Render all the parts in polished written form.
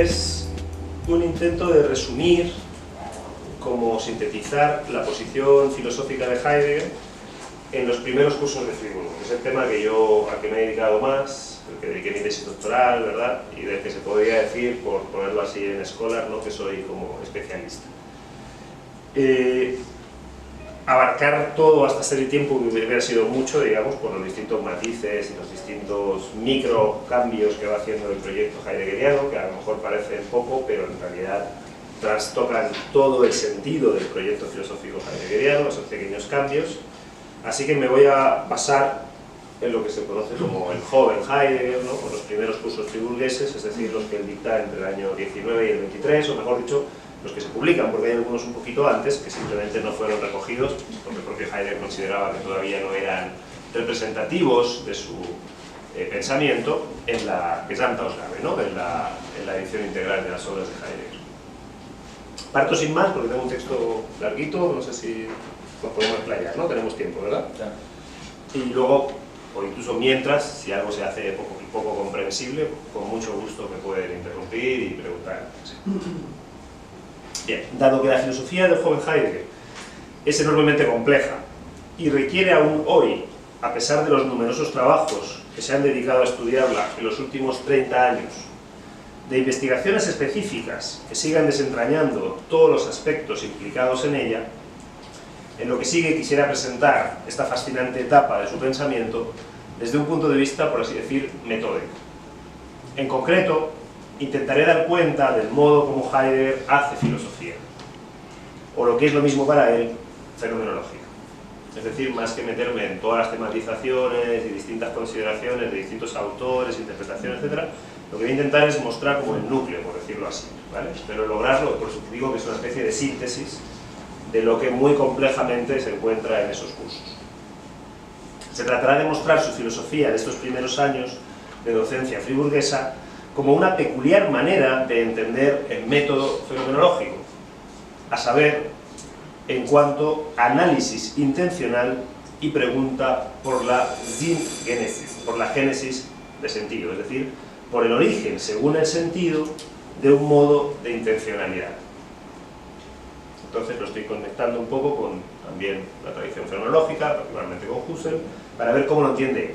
es un intento de resumir, como sintetizar la posición filosófica de Heidegger en los primeros cursos de Friburgo, que es el tema que a que me he dedicado más, el que dediqué mi tesis doctoral, ¿verdad? Y del que se podría decir, por ponerlo así en escolar, ¿no?, que soy como especialista. Abarcar todo hasta ser el tiempo que hubiera sido mucho, digamos, por los distintos matices y los distintos micro cambios que va haciendo el proyecto heideggeriano, que a lo mejor parecen poco, pero en realidad trastocan todo el sentido del proyecto filosófico heideggeriano, esos pequeños cambios. Así que me voy a basar en lo que se conoce como el joven Heidegger, ¿no?, con los primeros cursos friburgueses, es decir, los que él dicta entre el año 19 y el 23, o mejor dicho, los que se publican, porque hay algunos un poquito antes que simplemente no fueron recogidos, porque el propio Heidegger consideraba que todavía no eran representativos de su pensamiento en la Gesamtausgabe, ¿no?, en la edición integral de las obras de Heidegger. Parto sin más, porque tengo un texto larguito, no sé si nos podemos explayar, ¿no? Tenemos tiempo, ¿verdad? Sí. Y luego, o incluso mientras, si algo se hace poco comprensible, con mucho gusto me pueden interrumpir y preguntar. Sí. Bien, dado que la filosofía del joven Heidegger es enormemente compleja y requiere aún hoy, a pesar de los numerosos trabajos que se han dedicado a estudiarla en los últimos 30 años, de investigaciones específicas que sigan desentrañando todos los aspectos implicados en ella, en lo que sigue quisiera presentar esta fascinante etapa de su pensamiento desde un punto de vista, por así decir, metódico. En concreto, intentaré dar cuenta del modo como Heidegger hace filosofía, o lo que es lo mismo para él, fenomenología. Es decir, más que meterme en todas las tematizaciones y distintas consideraciones de distintos autores, interpretaciones, etc., lo que voy a intentar es mostrar como el núcleo, por decirlo así, ¿vale? Espero lograrlo, por eso te digo que es una especie de síntesis de lo que muy complejamente se encuentra en esos cursos. Se tratará de mostrar su filosofía de estos primeros años de docencia friburguesa como una peculiar manera de entender el método fenomenológico, a saber, en cuanto a análisis intencional y pregunta por la Sinngénesis, por la génesis de sentido, es decir, por el origen, según el sentido, de un modo de intencionalidad. Entonces lo estoy conectando un poco con también la tradición fenomenológica, particularmente con Husserl, para ver cómo lo entiende.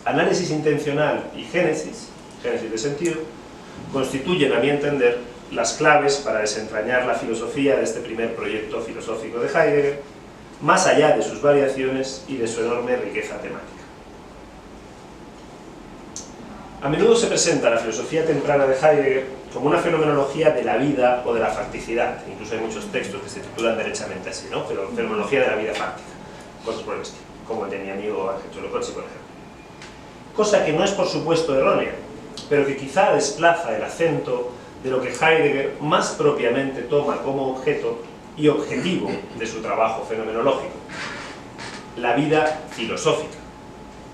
Análisis intencional y génesis de sentido, constituyen, a mi entender, las claves para desentrañar la filosofía de este primer proyecto filosófico de Heidegger, más allá de sus variaciones y de su enorme riqueza temática. A menudo se presenta la filosofía temprana de Heidegger como una fenomenología de la vida o de la facticidad. Incluso hay muchos textos que se titulan derechamente así, ¿no? Pero fenomenología de la vida fáctica, cosas por el estilo, como el de mi amigo Ángel Cholocochi, por ejemplo. Cosa que no es, por supuesto, errónea, pero que quizá desplaza el acento de lo que Heidegger más propiamente toma como objeto y objetivo de su trabajo fenomenológico: la vida filosófica,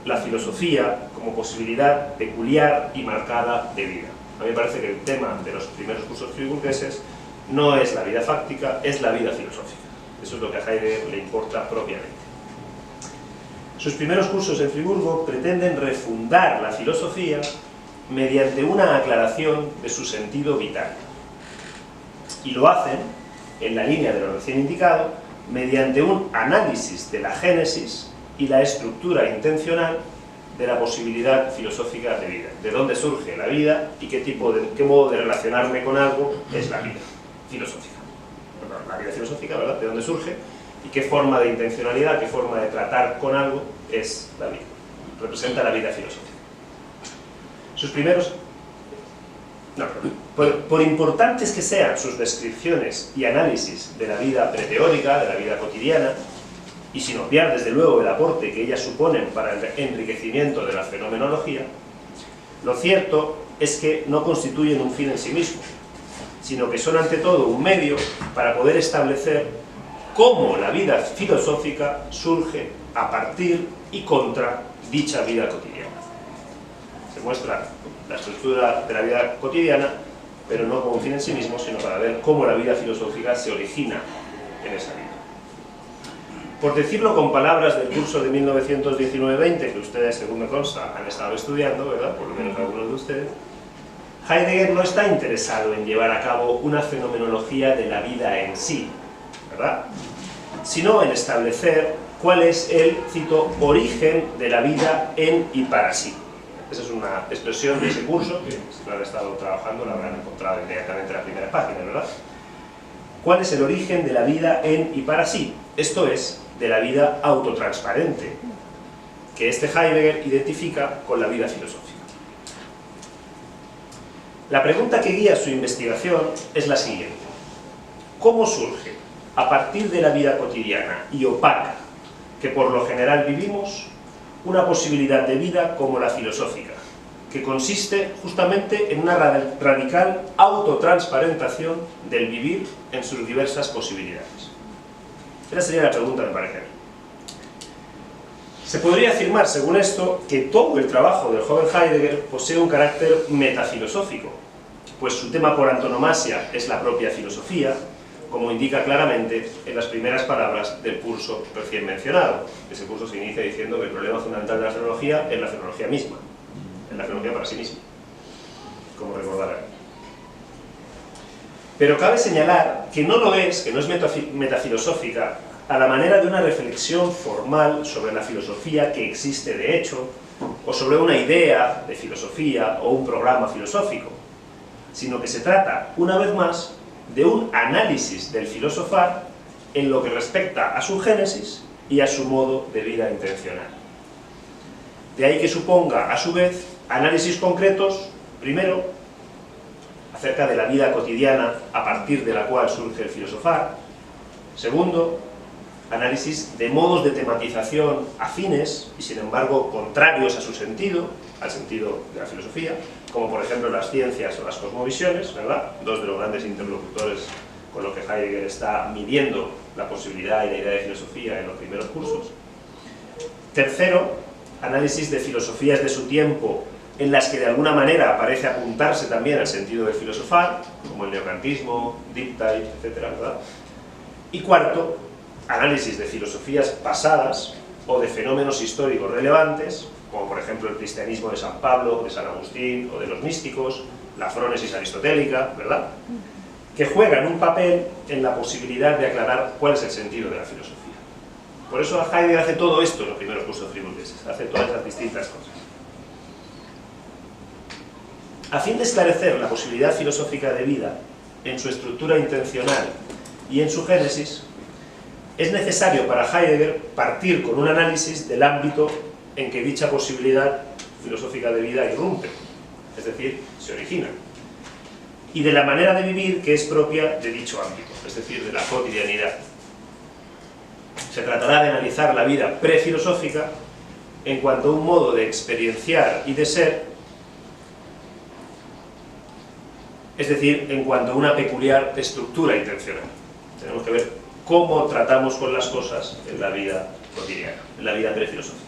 la filosofía como posibilidad peculiar y marcada de vida. A mí me parece que el tema de los primeros cursos friburgueses no es la vida fáctica, es la vida filosófica. Eso es lo que a Heidegger le importa propiamente. Sus primeros cursos en Friburgo pretenden refundar la filosofía mediante una aclaración de su sentido vital. Y lo hacen, en la línea de lo recién indicado, mediante un análisis de la génesis y la estructura intencional de la posibilidad filosófica de vida. De dónde surge la vida y qué modo de relacionarme con algo es la vida filosófica. La vida filosófica, ¿verdad? De dónde surge y qué forma de intencionalidad, qué forma de tratar con algo es la vida. Representa la vida filosófica. Sus primeros... por importantes que sean sus descripciones y análisis de la vida preteórica, de la vida cotidiana, y sin obviar desde luego el aporte que ellas suponen para el enriquecimiento de la fenomenología, lo cierto es que no constituyen un fin en sí mismo, sino que son ante todo un medio para poder establecer cómo la vida filosófica surge a partir y contra dicha vida cotidiana. Se muestra la estructura de la vida cotidiana, pero no como un fin en sí mismo, sino para ver cómo la vida filosófica se origina en esa vida. Por decirlo con palabras del curso de 1919-20, que ustedes, según me consta, han estado estudiando, ¿verdad?, por lo menos algunos de ustedes, Heidegger no está interesado en llevar a cabo una fenomenología de la vida en sí, ¿verdad?, sino en establecer cuál es el, cito, origen de la vida en y para sí. Esa es una expresión de ese curso, que si lo han estado trabajando la habrán encontrado inmediatamente en la primera página, ¿verdad? ¿Cuál es el origen de la vida en y para sí? Esto es, de la vida autotransparente, que Heidegger identifica con la vida filosófica. La pregunta que guía su investigación es la siguiente: ¿cómo surge, a partir de la vida cotidiana y opaca que por lo general vivimos, una posibilidad de vida como la filosófica, que consiste justamente en una radical autotransparentación del vivir en sus diversas posibilidades? Esa sería la pregunta, me parece. Se podría afirmar, según esto, que todo el trabajo del joven Heidegger posee un carácter metafilosófico, pues su tema por antonomasia es la propia filosofía, como indica claramente en las primeras palabras del curso recién mencionado. Ese curso se inicia diciendo que el problema fundamental de la fenomenología es la fenomenología misma, es la fenomenología para sí misma, como recordarán. Pero cabe señalar que no lo es, que no es metafilosófica, a la manera de una reflexión formal sobre la filosofía que existe de hecho, o sobre una idea de filosofía o un programa filosófico, sino que se trata, una vez más, de un análisis del filosofar en lo que respecta a su génesis y a su modo de vida intencional. De ahí que suponga, a su vez, análisis concretos, primero, acerca de la vida cotidiana a partir de la cual surge el filosofar; segundo, análisis de modos de tematización afines y sin embargo contrarios a su sentido, al sentido de la filosofía, como por ejemplo las ciencias o las cosmovisiones, ¿verdad?, dos de los grandes interlocutores con los que Heidegger está midiendo la posibilidad y la idea de filosofía en los primeros cursos. Tercero, análisis de filosofías de su tiempo en las que de alguna manera parece apuntarse también al sentido del filosofar, como el neokantismo, Dictate, etc., ¿verdad? Y cuarto, análisis de filosofías pasadas o de fenómenos históricos relevantes, como por ejemplo el cristianismo de San Pablo, de San Agustín o de los místicos, la frónesis aristotélica, ¿verdad?, que juegan un papel en la posibilidad de aclarar cuál es el sentido de la filosofía. Por eso Heidegger hace todo esto en los primeros cursos friburgueses, hace todas esas distintas cosas. A fin de esclarecer la posibilidad filosófica de vida en su estructura intencional y en su génesis, es necesario para Heidegger partir con un análisis del ámbito en que dicha posibilidad filosófica de vida irrumpe, es decir, se origina, y de la manera de vivir que es propia de dicho ámbito, es decir, de la cotidianidad. Se tratará de analizar la vida prefilosófica en cuanto a un modo de experienciar y de ser, es decir, en cuanto a una peculiar estructura intencional. Tenemos que ver cómo tratamos con las cosas en la vida cotidiana, en la vida prefilosófica.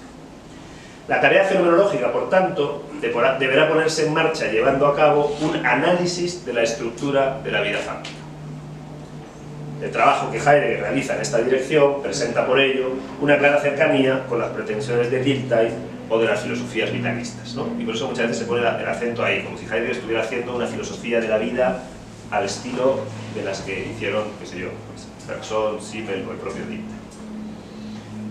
La tarea fenomenológica, por tanto, deberá ponerse en marcha llevando a cabo un análisis de la estructura de la vida fáctica. El trabajo que Heidegger realiza en esta dirección presenta por ello una clara cercanía con las pretensiones de Dictate o de las filosofías vitalistas, ¿no? Y por eso muchas veces se pone el acento ahí, como si Heidegger estuviera haciendo una filosofía de la vida al estilo de las que hicieron, qué sé yo, Bergson, Simmel o el propio Dictate.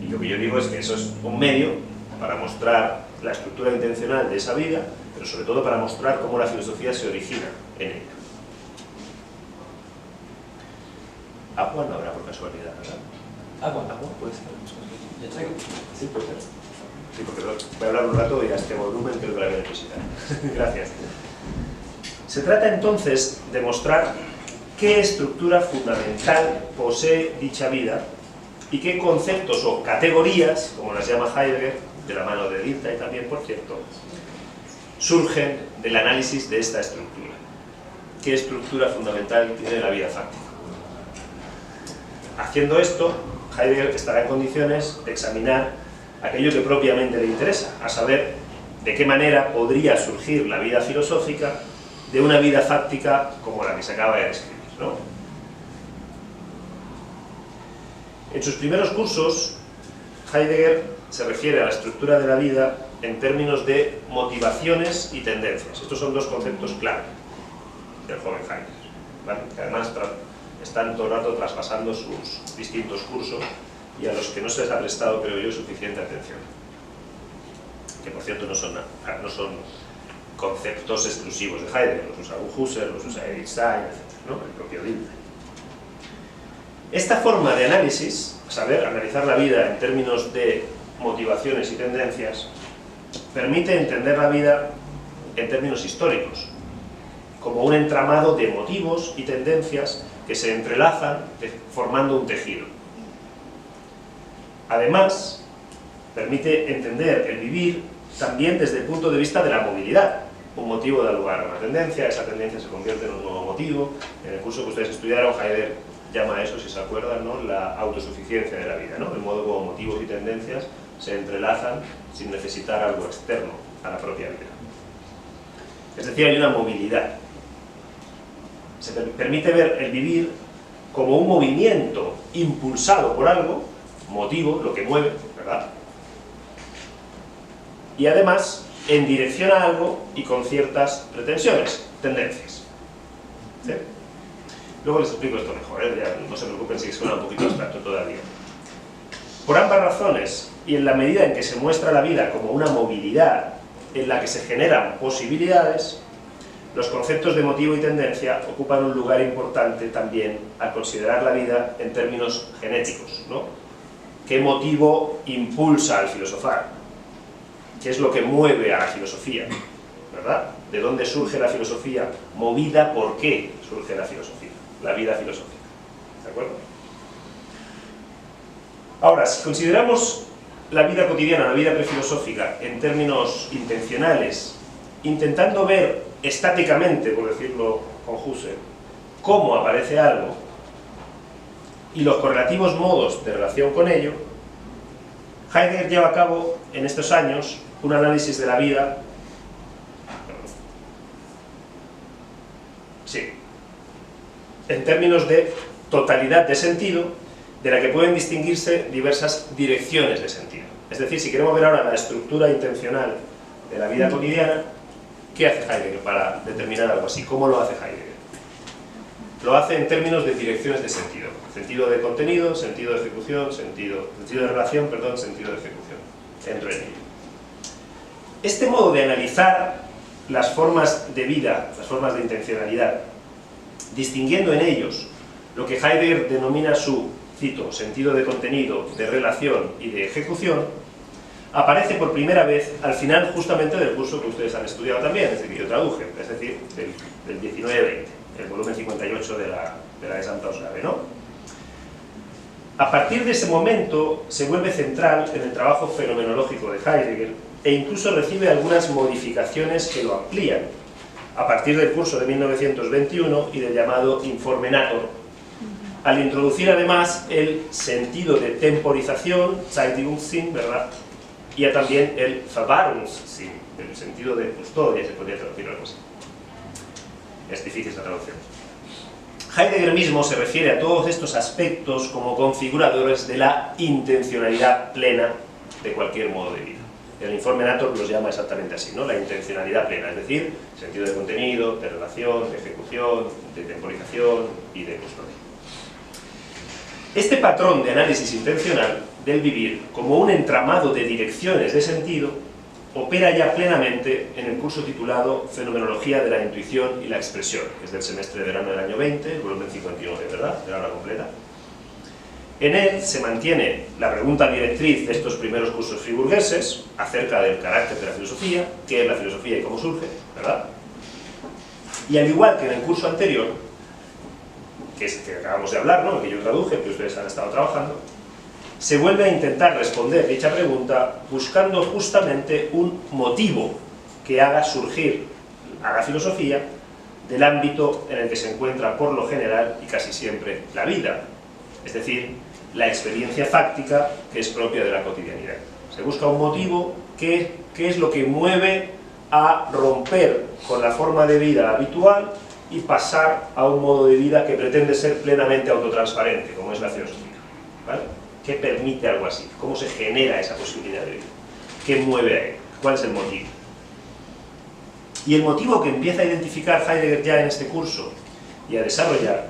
Y lo que yo digo es que eso es un medio para mostrar la estructura intencional de esa vida, pero sobre todo para mostrar cómo la filosofía se origina en ella. Agua no habrá por casualidad, ¿verdad? Agua Puede ser. ¿Ya traigo? Sí, puede ser. Sí, porque voy a hablar un rato y a este volumen creo que la voy a necesitar. Gracias. Se trata entonces de mostrar qué estructura fundamental posee dicha vida y qué conceptos o categorías, como las llama Heidegger, de la mano de Dictate también, por cierto, surgen del análisis de esta estructura. ¿Qué estructura fundamental tiene la vida fáctica? Haciendo esto, Heidegger estará en condiciones de examinar aquello que propiamente le interesa, a saber, de qué manera podría surgir la vida filosófica de una vida fáctica como la que se acaba de describir, ¿no? En sus primeros cursos, Heidegger se refiere a la estructura de la vida en términos de motivaciones y tendencias. Estos son dos conceptos clave. del joven Heidegger, ¿vale? Que además están todo el rato traspasando sus distintos cursos y a los que no se les ha prestado, creo yo, suficiente atención. Que por cierto no son conceptos exclusivos de Heidegger, los usa Husserl, los usa Erich Stein, etc., ¿no? El propio Dilthey. Esta forma de análisis, saber analizar la vida en términos de motivaciones y tendencias, permite entender la vida en términos históricos, como un entramado de motivos y tendencias que se entrelazan formando un tejido. Además, permite entender el vivir también desde el punto de vista de la movilidad. Un motivo da lugar a una tendencia, esa tendencia se convierte en un nuevo motivo. En el curso que ustedes estudiaron, Heidegger llama a eso, si se acuerdan, ¿no?, la autosuficiencia de la vida, ¿no? El modo como motivos y tendencias se entrelazan sin necesitar algo externo a la propia vida. Es decir, hay una movilidad. Se permite ver el vivir como un movimiento impulsado por algo, motivo, lo que mueve, ¿verdad? Y además, en dirección a algo y con ciertas pretensiones, tendencias. ¿Sí? Luego les explico esto mejor, ¿eh? Ya no se preocupen si suena un poquito abstracto todavía. Por ambas razones, y en la medida en que se muestra la vida como una movilidad en la que se generan posibilidades, los conceptos de motivo y tendencia ocupan un lugar importante también al considerar la vida en términos genéticos, ¿no? ¿Qué motivo impulsa al filosofar? ¿Qué es lo que mueve a la filosofía? ¿Verdad? ¿De dónde surge la filosofía? Movida por qué surge la filosofía, la vida filosófica. ¿De acuerdo? Ahora, si consideramos la vida cotidiana, la vida prefilosófica, en términos intencionales, intentando ver estáticamente, por decirlo con Husserl, cómo aparece algo y los correlativos modos de relación con ello, Heidegger lleva a cabo en estos años un análisis de la vida, en términos de totalidad de sentido, de la que pueden distinguirse diversas direcciones de sentido. Es decir, si queremos ver ahora la estructura intencional de la vida cotidiana, ¿qué hace Heidegger para determinar algo así? ¿Cómo lo hace Heidegger? Lo hace en términos de direcciones de sentido. Sentido de contenido, sentido de ejecución, sentido de relación, perdón, sentido de ejecución. Entro en ello. Este modo de analizar las formas de vida, las formas de intencionalidad, distinguiendo en ellos lo que Heidegger denomina su, cito, sentido de contenido, de relación y de ejecución, aparece por primera vez al final justamente del curso que ustedes han estudiado también, es decir, que yo traduje, es decir, del 19-20, el volumen 58 de la de Santa Osgave, ¿no? A partir de ese momento se vuelve central en el trabajo fenomenológico de Heidegger e incluso recibe algunas modificaciones que lo amplían, a partir del curso de 1921 y del llamado Informe Nator, al introducir además el sentido de temporización, Zeitungssinn, ¿verdad?, y también el Verwahrungssinn, el sentido de custodia, se podría traducir algo así. Es difícil esta traducción. Heidegger mismo se refiere a todos estos aspectos como configuradores de la intencionalidad plena de cualquier modo de vida. El Informe Nator los llama exactamente así, ¿no? La intencionalidad plena, es decir, sentido de contenido, de relación, de ejecución, de temporización y de custodia. Este patrón de análisis intencional del vivir como un entramado de direcciones de sentido opera ya plenamente en el curso titulado Fenomenología de la Intuición y la Expresión, que es del semestre de verano del año 20, el volumen 59, ¿verdad?, de la hora completa. En él se mantiene la pregunta directriz de estos primeros cursos friburgueses acerca del carácter de la filosofía, qué es la filosofía y cómo surge, ¿verdad? Y al igual que en el curso anterior, que es el que acabamos de hablar, ¿no?, el que yo traduje, que ustedes han estado trabajando, se vuelve a intentar responder dicha pregunta buscando justamente un motivo que haga surgir a la filosofía del ámbito en el que se encuentra por lo general y casi siempre la vida, es decir, la experiencia fáctica que es propia de la cotidianidad. Se busca un motivo, qué es lo que mueve a romper con la forma de vida habitual y pasar a un modo de vida que pretende ser plenamente autotransparente, como es la filosofía, ¿vale? ¿Qué permite algo así? ¿Cómo se genera esa posibilidad de vida? ¿Qué mueve a él? ¿Cuál es el motivo? Y el motivo que empieza a identificar Heidegger ya en este curso y a desarrollar,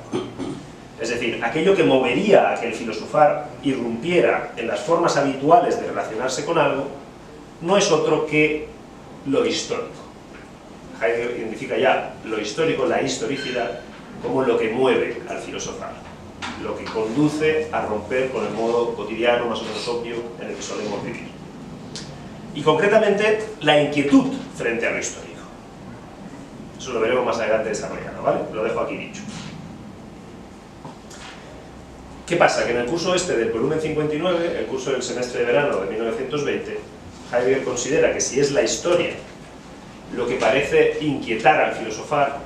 es decir, aquello que movería a que el filosofar irrumpiera en las formas habituales de relacionarse con algo, no es otro que lo histórico. Heidegger identifica ya lo histórico, la historicidad, como lo que mueve al filosofar, lo que conduce a romper con el modo cotidiano, más o menos obvio, en el que solemos vivir. Y concretamente, la inquietud frente a lo histórico. Eso lo veremos más adelante desarrollado, ¿vale? Lo dejo aquí dicho. ¿Qué pasa? Que en el curso este del volumen 59, el curso del semestre de verano de 1920, Heidegger considera que si es la historia lo que parece inquietar al filosofar,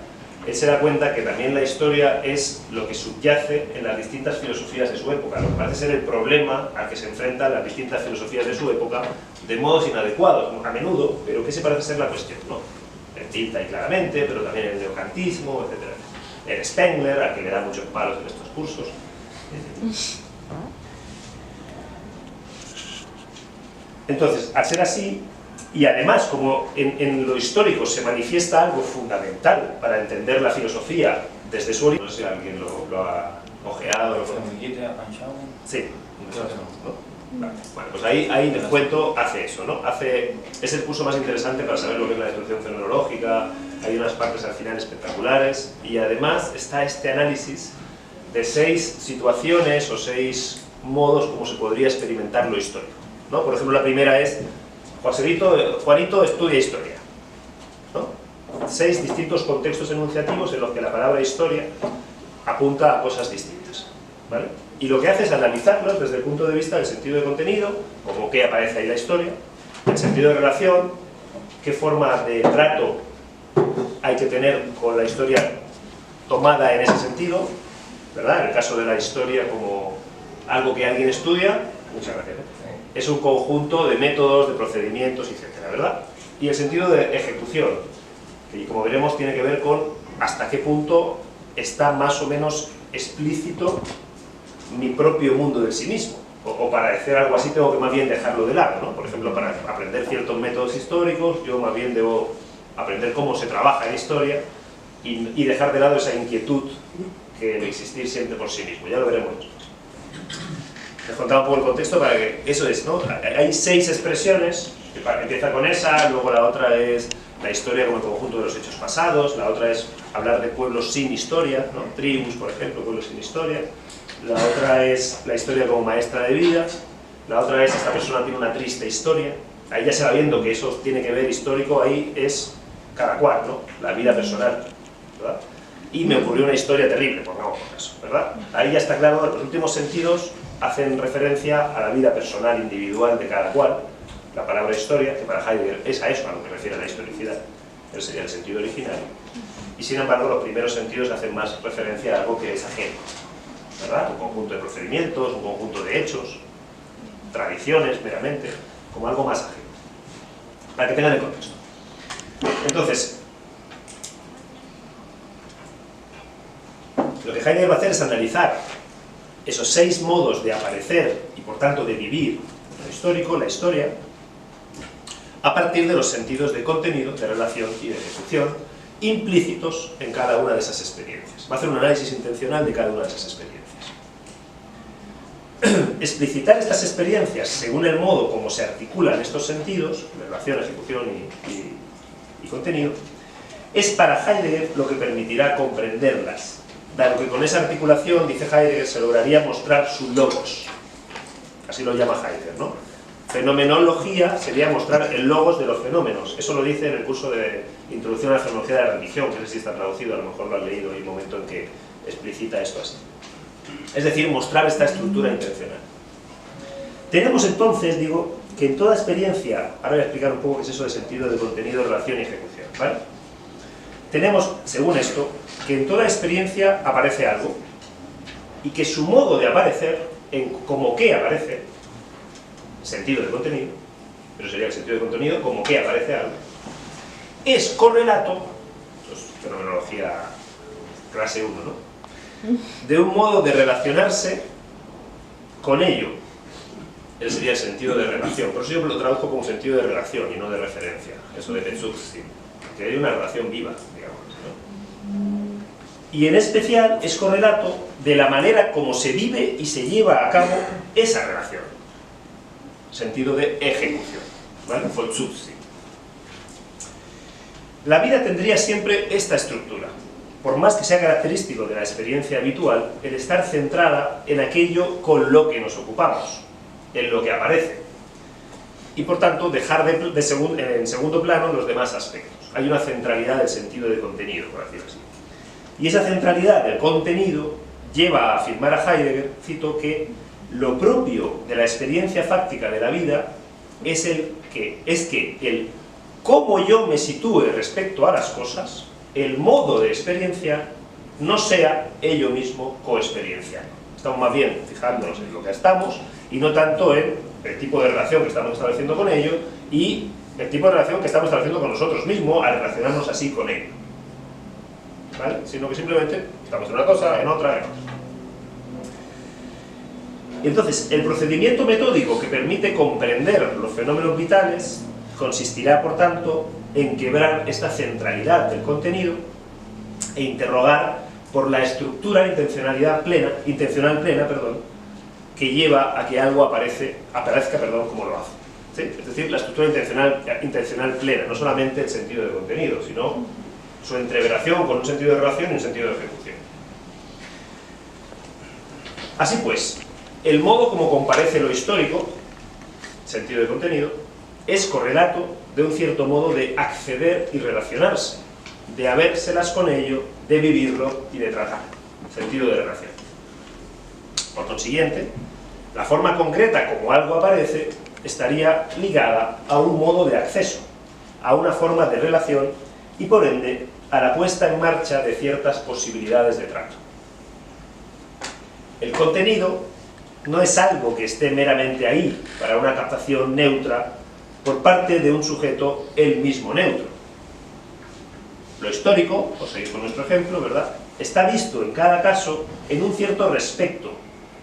él se da cuenta que también la historia es lo que subyace en las distintas filosofías de su época, lo que parece ser el problema al que se enfrentan las distintas filosofías de su época de modos inadecuados, a menudo, pero que se parece ser la cuestión, ¿no? En Tilta y claramente, pero también en el neokantismo, etc. En Spengler, al que le da muchos palos en estos cursos. Entonces, al ser así, y además, como en lo histórico se manifiesta algo fundamental para entender la filosofía desde su origen, no sé si alguien lo ha ojeado, lo sí, ¿no? Vale. Bueno, pues ahí el cuento hace eso, ¿no? Es el curso más interesante para saber lo que es la destrucción fenomenológica, hay unas partes al final espectaculares, y además está este análisis de 6 situaciones o 6 modos como se podría experimentar lo histórico, ¿no? Por ejemplo, la primera es Juanito estudia historia, ¿no? 6 distintos contextos enunciativos en los que la palabra historia apunta a cosas distintas, ¿vale? Y lo que hace es analizarlos desde el punto de vista del sentido de contenido, como qué aparece ahí la historia, el sentido de relación, qué forma de trato hay que tener con la historia tomada en ese sentido, ¿verdad? En el caso de la historia como algo que alguien estudia, muchas gracias, es un conjunto de métodos, de procedimientos, etcétera, ¿verdad? Y el sentido de ejecución, que como veremos tiene que ver con hasta qué punto está más o menos explícito mi propio mundo del sí mismo. O para decir algo así tengo que más bien dejarlo de lado, ¿no? Por ejemplo, para aprender ciertos métodos históricos, yo más bien debo aprender cómo se trabaja en historia y dejar de lado esa inquietud que debe existir siempre por sí mismo. Ya lo veremos después. Les contaba un poco el contexto para que eso es, ¿no? Hay 6 expresiones, que empieza con esa, luego la otra es la historia como el conjunto de los hechos pasados, la otra es hablar de pueblos sin historia, ¿no? Tribus, por ejemplo, pueblos sin historia, la otra es la historia como maestra de vidas, la otra es esta persona tiene una triste historia, ahí ya se va viendo que eso tiene que ver histórico, ahí es cada cual, ¿no? La vida personal, ¿verdad? Y me ocurrió una historia terrible, pongamos por eso, ¿verdad? Ahí ya está claro, los últimos sentidos hacen referencia a la vida personal, individual de cada cual. La palabra historia, que para Heidegger es a eso a lo que refiere a la historicidad, ese sería el sentido original. Y sin embargo, los primeros sentidos hacen más referencia a algo que es ajeno, ¿verdad? Un conjunto de procedimientos, un conjunto de hechos, tradiciones, meramente, como algo más ajeno. Para que tengan el contexto. Entonces, lo que Heidegger va a hacer es analizar esos 6 modos de aparecer y por tanto de vivir lo histórico, la historia, a partir de los sentidos de contenido, de relación y de ejecución implícitos en cada una de esas experiencias. Va a hacer un análisis intencional de cada una de esas experiencias. Explicitar estas experiencias según el modo como se articulan estos sentidos, relación, ejecución y contenido, es para Heidegger lo que permitirá comprenderlas, dado que con esa articulación, dice Heidegger, se lograría mostrar su logos. Así lo llama Heidegger, ¿no? Fenomenología sería mostrar el logos de los fenómenos. Eso lo dice en el curso de Introducción a la Fenomenología de la Religión, que no sé si está traducido, a lo mejor lo han leído, hay un momento en que explicita esto así. Es decir, mostrar esta estructura intencional. Tenemos entonces, digo, que en toda experiencia, ahora voy a explicar un poco qué es eso de sentido de contenido, relación y ejecución, ¿vale? Tenemos, según esto, que en toda experiencia aparece algo y que su modo de aparecer, como que aparece, sentido de contenido, pero sería el sentido de contenido como que aparece algo, es correlato, esto es fenomenología clase 1, ¿no? De un modo de relacionarse con ello. Ese sería el sentido de relación, por eso yo lo traduzco como sentido de relación y no de referencia, eso de Bezuzi. que haya una relación viva, digamos, ¿no? Y en especial es correlato de la manera como se vive y se lleva a cabo esa relación, sentido de ejecución, ¿vale? Vollzugsinn. La vida tendría siempre esta estructura, por más que sea característico de la experiencia habitual, el estar centrada en aquello con lo que nos ocupamos, en lo que aparece, y por tanto dejar en segundo plano los demás aspectos. Hay una centralidad del sentido de contenido, por decirlo así. Y esa centralidad del contenido lleva a afirmar a Heidegger, cito, que lo propio de la experiencia fáctica de la vida es que el cómo yo me sitúe respecto a las cosas, el modo de experienciar, no sea ello mismo coexperiencial. Estamos más bien fijándonos en lo que estamos y no tanto en el tipo de relación que estamos estableciendo con ello y el tipo de relación que estamos estableciendo con nosotros mismos al relacionarnos así con ello, ¿vale? Sino que simplemente estamos en una cosa, en otra, en otra. Entonces, el procedimiento metódico que permite comprender los fenómenos vitales consistirá, por tanto, en quebrar esta centralidad del contenido e interrogar por la estructura intencional plena, que lleva a que algo aparezca como lo hace. ¿Sí? Es decir, la estructura intencional plena, no solamente el sentido de contenido, sino su entreveración con un sentido de relación y un sentido de ejecución. Así pues, el modo como comparece lo histórico, sentido de contenido, es correlato de un cierto modo de acceder y relacionarse, de habérselas con ello, de vivirlo y de tratar, sentido de relación. Por consiguiente, la forma concreta como algo aparece estaría ligada a un modo de acceso, a una forma de relación y por ende a la puesta en marcha de ciertas posibilidades de trato. El contenido no es algo que esté meramente ahí para una captación neutra por parte de un sujeto él mismo neutro. Lo histórico, por seguir con nuestro ejemplo, ¿verdad?, está visto en cada caso en un cierto respecto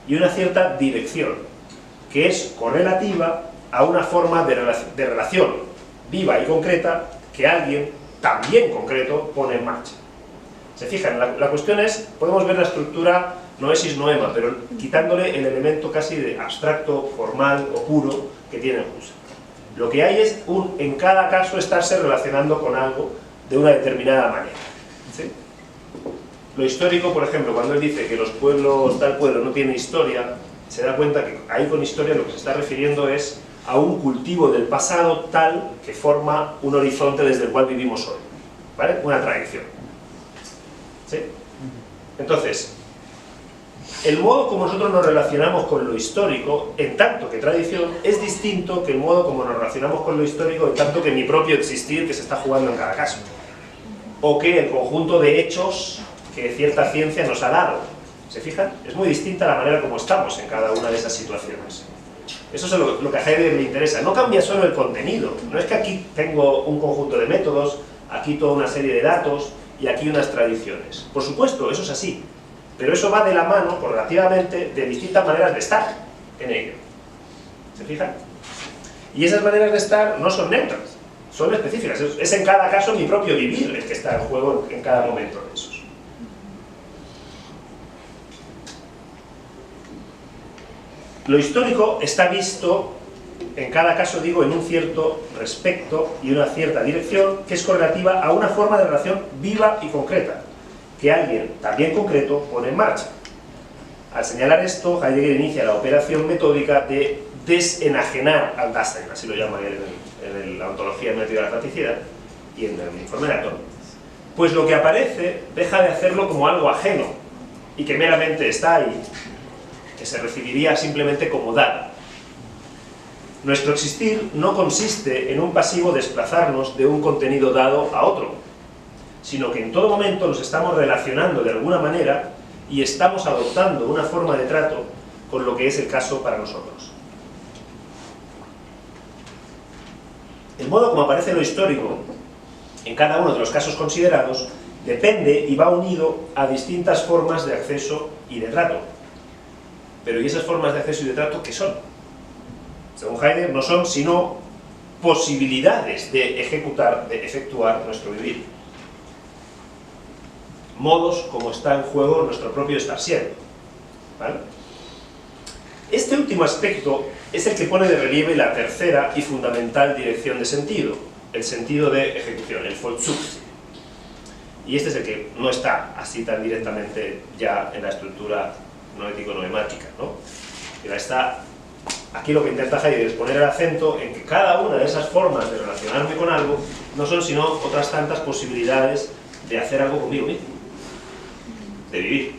y una cierta dirección, que es correlativa a una forma de relación viva y concreta que alguien, también concreto, pone en marcha. ¿Se fijan? La cuestión es, podemos ver la estructura noesis noema, pero quitándole el elemento casi de abstracto, formal o puro que tiene Husserl. Lo que hay es en cada caso estarse relacionando con algo de una determinada manera. ¿Sí? Lo histórico, por ejemplo, cuando él dice que los pueblos, tal pueblo no tiene historia, se da cuenta que ahí con historia lo que se está refiriendo es a un cultivo del pasado tal que forma un horizonte desde el cual vivimos hoy, ¿vale? Una tradición. ¿Sí? Entonces, el modo como nosotros nos relacionamos con lo histórico, en tanto que tradición, es distinto que el modo como nos relacionamos con lo histórico en tanto que mi propio existir que se está jugando en cada caso. O que el conjunto de hechos que cierta ciencia nos ha dado. ¿Se fijan? Es muy distinta la manera como estamos en cada una de esas situaciones. Eso es lo que a Heidegger le interesa. No cambia solo el contenido. No es que aquí tengo un conjunto de métodos, aquí toda una serie de datos y aquí unas tradiciones. Por supuesto, eso es así. Pero eso va de la mano, correlativamente, de distintas maneras de estar en ello. ¿Se fijan? Y esas maneras de estar no son neutras, son específicas. Es en cada caso mi propio vivir el que está en juego en cada momento de esos. Lo histórico está visto, en cada caso digo, en un cierto respecto y una cierta dirección que es correlativa a una forma de relación viva y concreta, que alguien, también concreto, pone en marcha. Al señalar esto, Heidegger inicia la operación metódica de desenajenar al Dasein, así lo llama en la ontología metódica de la practicidad y en el informe de Atón. Pues lo que aparece deja de hacerlo como algo ajeno y que meramente está ahí, que se recibiría simplemente como dado. Nuestro existir no consiste en un pasivo desplazarnos de un contenido dado a otro, sino que en todo momento nos estamos relacionando de alguna manera y estamos adoptando una forma de trato con lo que es el caso para nosotros. El modo como aparece lo histórico en cada uno de los casos considerados depende y va unido a distintas formas de acceso y de trato. Pero ¿y esas formas de acceso y de trato qué son? Según Heidegger no son sino posibilidades de efectuar nuestro vivir. Modos como está en juego nuestro propio estar siendo. ¿Vale? Este último aspecto es el que pone de relieve la tercera y fundamental dirección de sentido, el sentido de ejecución, el Vollzug. Y este es el que no está así tan directamente ya en la estructura noético-noemática, ¿no? Aquí lo que intenta Heidegger es poner el acento en que cada una de esas formas de relacionarme con algo no son sino otras tantas posibilidades de hacer algo conmigo mismo, de vivir.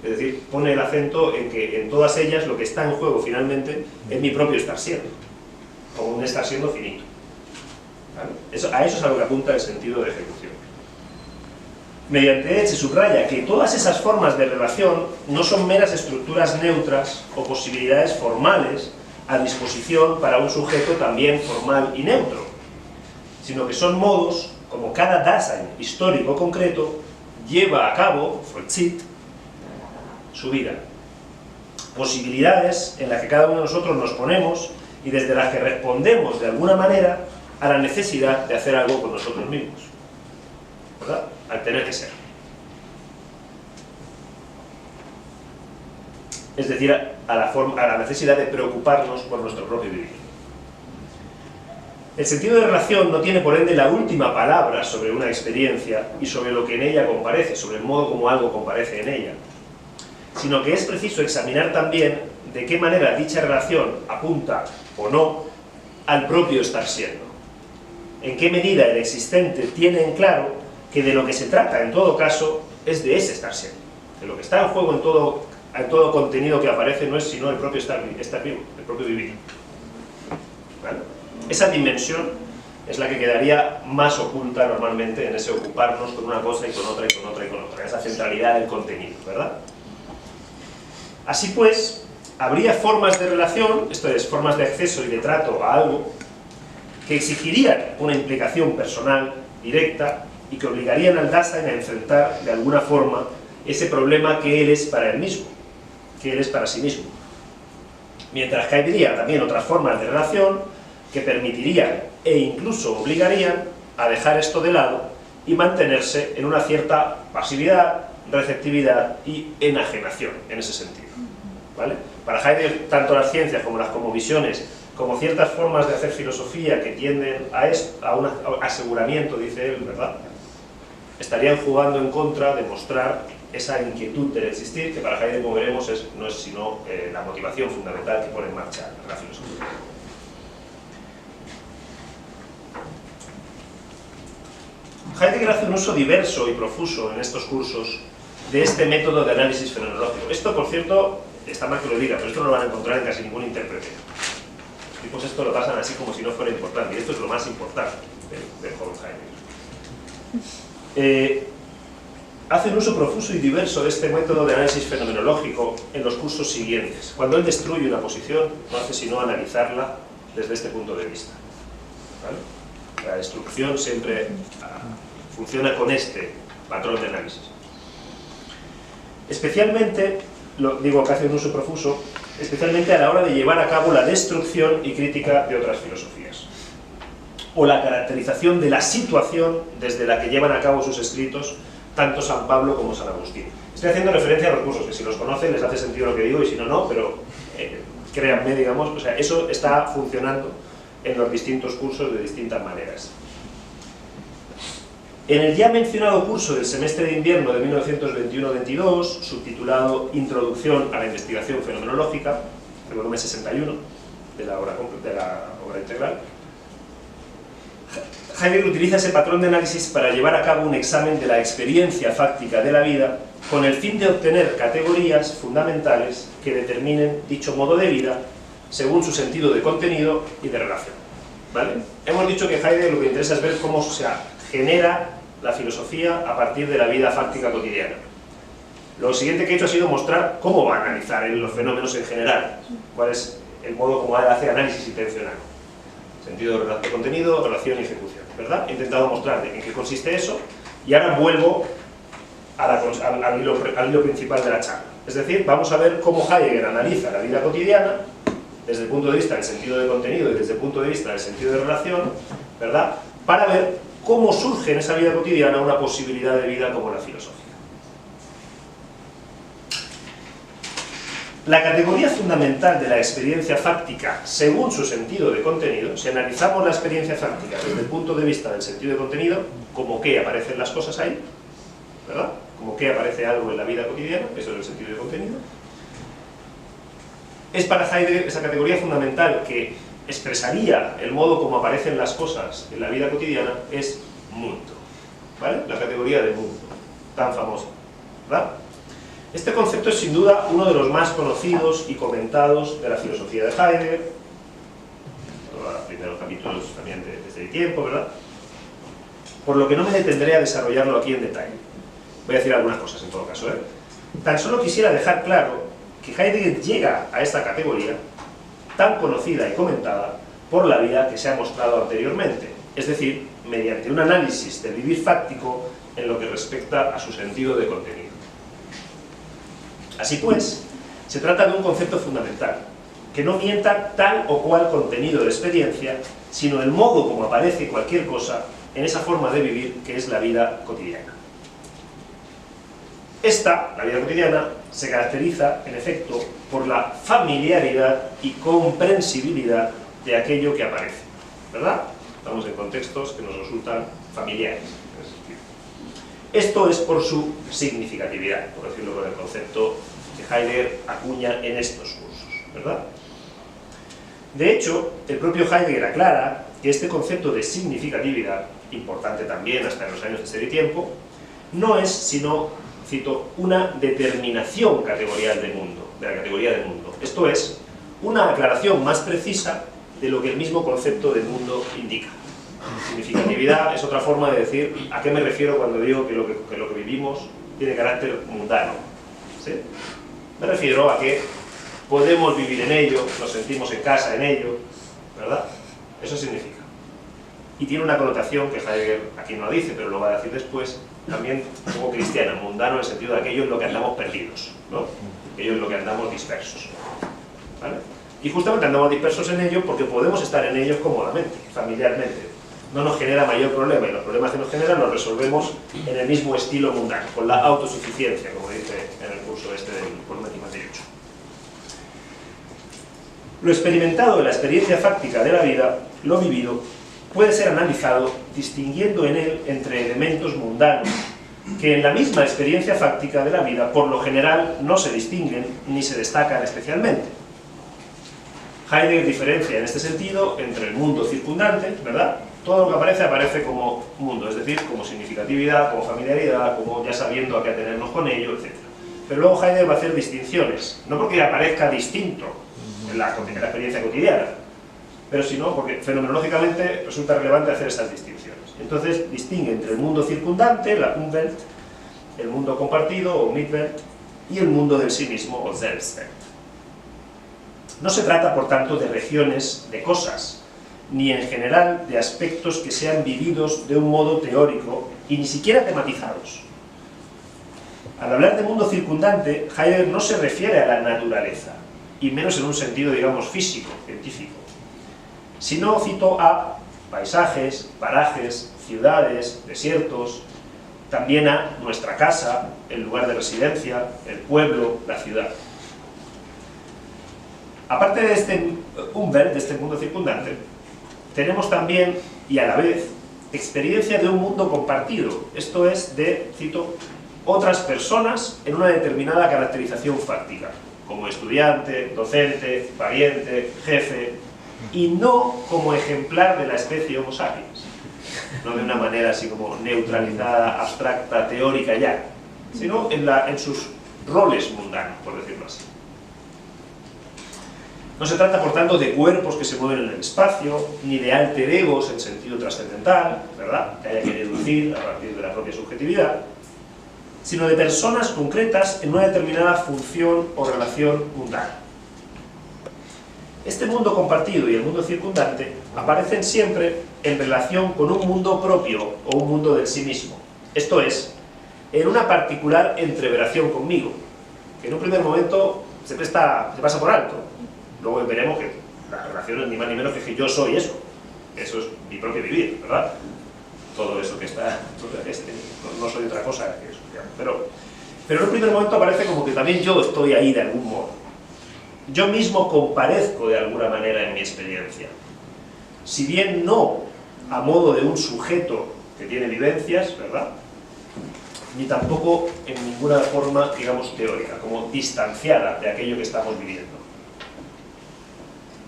Es decir, pone el acento en que en todas ellas lo que está en juego finalmente es mi propio estar siendo, como un estar siendo finito. ¿Vale? A eso es a lo que apunta el sentido de ejecución. Mediante él se subraya que todas esas formas de relación no son meras estructuras neutras o posibilidades formales a disposición para un sujeto también formal y neutro, sino que son modos como cada Dasein histórico concreto lleva a cabo, Vollzug, su vida. Posibilidades en las que cada uno de nosotros nos ponemos y desde las que respondemos de alguna manera a la necesidad de hacer algo con nosotros mismos, ¿verdad? Al tener que ser. Es decir, a la necesidad de preocuparnos por nuestro propio vivir. El sentido de relación no tiene por ende la última palabra sobre una experiencia y sobre lo que en ella comparece, sobre el modo como algo comparece en ella, sino que es preciso examinar también de qué manera dicha relación apunta o no al propio estar siendo. En qué medida el existente tiene en claro que de lo que se trata en todo caso es de ese estar siendo. De lo que está en juego en todo contenido que aparece no es sino el propio estar vivo, el propio vivir. ¿Vale? Esa dimensión es la que quedaría más oculta normalmente en ese ocuparnos con una cosa y con otra y con otra y con otra, esa centralidad del contenido, ¿verdad? Así pues, habría formas de relación, esto es, formas de acceso y de trato a algo, que exigirían una implicación personal, directa, y que obligarían al Dasein a enfrentar de alguna forma ese problema que él es para él mismo, que él es para sí mismo. Mientras que habría también otras formas de relación que permitirían e incluso obligarían a dejar esto de lado y mantenerse en una cierta pasividad, receptividad y enajenación en ese sentido. ¿Vale? Para Heidegger, tanto las ciencias como las cosmovisiones, como ciertas formas de hacer filosofía que tienden a un aseguramiento, dice él, ¿verdad?, estarían jugando en contra de mostrar esa inquietud del existir, que para Heidegger, como veremos, no es sino la motivación fundamental que pone en marcha la filosofía. Heidegger hace un uso diverso y profuso en estos cursos de este método de análisis fenomenológico. Esto, por cierto, está mal que lo diga, pero esto no lo van a encontrar en casi ningún intérprete. Los tipos esto lo pasan así como si no fuera importante, y esto es lo más importante del joven Heidegger. Hace un uso profuso y diverso de este método de análisis fenomenológico en los cursos siguientes. Cuando él destruye una posición, no hace sino analizarla desde este punto de vista. ¿Vale? La destrucción siempre funciona con este patrón de análisis. Especialmente, digo que hace un uso profuso, especialmente a la hora de llevar a cabo la destrucción y crítica de otras filosofías, o la caracterización de la situación desde la que llevan a cabo sus escritos tanto San Pablo como San Agustín. Estoy haciendo referencia a los cursos, que si los conocen les hace sentido lo que digo y si no, no, pero créanme, digamos, o sea, eso está funcionando en los distintos cursos de distintas maneras. En el ya mencionado curso del semestre de invierno de 1921-22, subtitulado Introducción a la investigación fenomenológica, el volumen 61 de la obra integral, Heidegger utiliza ese patrón de análisis para llevar a cabo un examen de la experiencia fáctica de la vida con el fin de obtener categorías fundamentales que determinen dicho modo de vida según su sentido de contenido y de relación. ¿Vale? Hemos dicho que Heidegger lo que interesa es ver cómo se genera la filosofía a partir de la vida fáctica cotidiana. Lo siguiente que he hecho ha sido mostrar cómo va a analizar los fenómenos en general, cuál es el modo como hace análisis intencional. Sentido de contenido, relación y ejecución, ¿verdad? He intentado mostrar en qué consiste eso y ahora vuelvo al hilo principal de la charla. Es decir, vamos a ver cómo Heidegger analiza la vida cotidiana desde el punto de vista del sentido de contenido y desde el punto de vista del sentido de relación, ¿verdad?, para ver cómo surge en esa vida cotidiana una posibilidad de vida como la filosófica. La categoría fundamental de la experiencia fáctica según su sentido de contenido, si analizamos la experiencia fáctica desde el punto de vista del sentido de contenido, como que aparecen las cosas ahí, ¿verdad?, como que aparece algo en la vida cotidiana, eso es el sentido de contenido, es para Heidegger esa categoría fundamental que expresaría el modo como aparecen las cosas en la vida cotidiana, es mundo, ¿vale?, la categoría de mundo, tan famosa, ¿verdad? Este concepto es sin duda uno de los más conocidos y comentados de la filosofía de Heidegger, los primeros capítulos también desde el tiempo, ¿verdad?, por lo que no me detendré a desarrollarlo aquí en detalle. Voy a decir algunas cosas en todo caso, ¿eh? Tan solo quisiera dejar claro que Heidegger llega a esta categoría tan conocida y comentada por la vía que se ha mostrado anteriormente, es decir, mediante un análisis del vivir fáctico en lo que respecta a su sentido de contenido. Así pues, se trata de un concepto fundamental, que no mienta tal o cual contenido de experiencia, sino el modo como aparece cualquier cosa en esa forma de vivir que es la vida cotidiana. Esta, la vida cotidiana, se caracteriza, en efecto, por la familiaridad y comprensibilidad de aquello que aparece, ¿verdad? Estamos en contextos que nos resultan familiares. Esto es por su significatividad, por decirlo con el concepto que Heidegger acuña en estos cursos, ¿verdad? De hecho, el propio Heidegger aclara que este concepto de significatividad, importante también hasta en los años de Ser y Tiempo, no es sino, cito, una determinación categorial del mundo, de la categoría del mundo. Esto es, una aclaración más precisa de lo que el mismo concepto del mundo indica. Significatividad es otra forma de decir a qué me refiero cuando digo que lo que vivimos tiene carácter mundano, ¿sí? Me refiero a que podemos vivir en ello, nos sentimos en casa en ello, ¿verdad? Eso significa. Y tiene una connotación que Heidegger aquí no la dice, pero lo va a decir después, también un poco cristiana, mundano en el sentido de aquello en lo que andamos perdidos, ¿no? Aquello en lo que andamos dispersos, ¿vale? Y justamente andamos dispersos en ello porque podemos estar en ellos cómodamente, familiarmente. No nos genera mayor problema, y los problemas que nos generan los resolvemos en el mismo estilo mundano, con la autosuficiencia, como dice en el curso este del volumen 58. Lo experimentado de la experiencia fáctica de la vida, lo vivido, puede ser analizado distinguiendo en él entre elementos mundanos que en la misma experiencia fáctica de la vida por lo general no se distinguen ni se destacan especialmente. Heidegger diferencia en este sentido entre el mundo circundante, ¿verdad? Todo lo que aparece, aparece como mundo, es decir, como significatividad, como familiaridad, como ya sabiendo a qué atenernos con ello, etc. Pero luego Heidegger va a hacer distinciones, no porque aparezca distinto en la experiencia cotidiana, pero sino porque fenomenológicamente resulta relevante hacer estas distinciones. Entonces distingue entre el mundo circundante, la Umwelt, el mundo compartido, o Mitwelt, y el mundo del sí mismo, o Selbstwelt. No se trata, por tanto, de regiones de cosas, ni en general de aspectos que sean vividos de un modo teórico y ni siquiera tematizados. Al hablar de mundo circundante, Heidegger no se refiere a la naturaleza, y menos en un sentido, digamos, físico, científico, sino cito a paisajes, parajes, ciudades, desiertos, también a nuestra casa, el lugar de residencia, el pueblo, la ciudad. Aparte de este Umwelt, de este mundo circundante, tenemos también, y a la vez, experiencia de un mundo compartido, esto es de, cito, otras personas en una determinada caracterización fáctica, como estudiante, docente, pariente, jefe, y no como ejemplar de la especie Homo sapiens, no de una manera así como neutralizada, abstracta, teórica ya, sino en sus roles mundanos, por decirlo así. No se trata, por tanto, de cuerpos que se mueven en el espacio, ni de alter egos en sentido trascendental, ¿verdad?, que haya que deducir a partir de la propia subjetividad, sino de personas concretas en una determinada función o relación mundana. Este mundo compartido y el mundo circundante aparecen siempre en relación con un mundo propio o un mundo del sí mismo, esto es, en una particular entreveración conmigo, que en un primer momento se pasa por alto, Luego veremos que las relaciones ni más ni menos que yo soy eso. Eso es mi propio vivir, ¿verdad? Todo eso que está... no soy otra cosa que eso, digamos. Pero en un primer momento aparece como que también yo estoy ahí de algún modo. Yo mismo comparezco de alguna manera en mi experiencia. Si bien no a modo de un sujeto que tiene vivencias, ¿verdad? Ni tampoco en ninguna forma, digamos, teórica, como distanciada de aquello que estamos viviendo.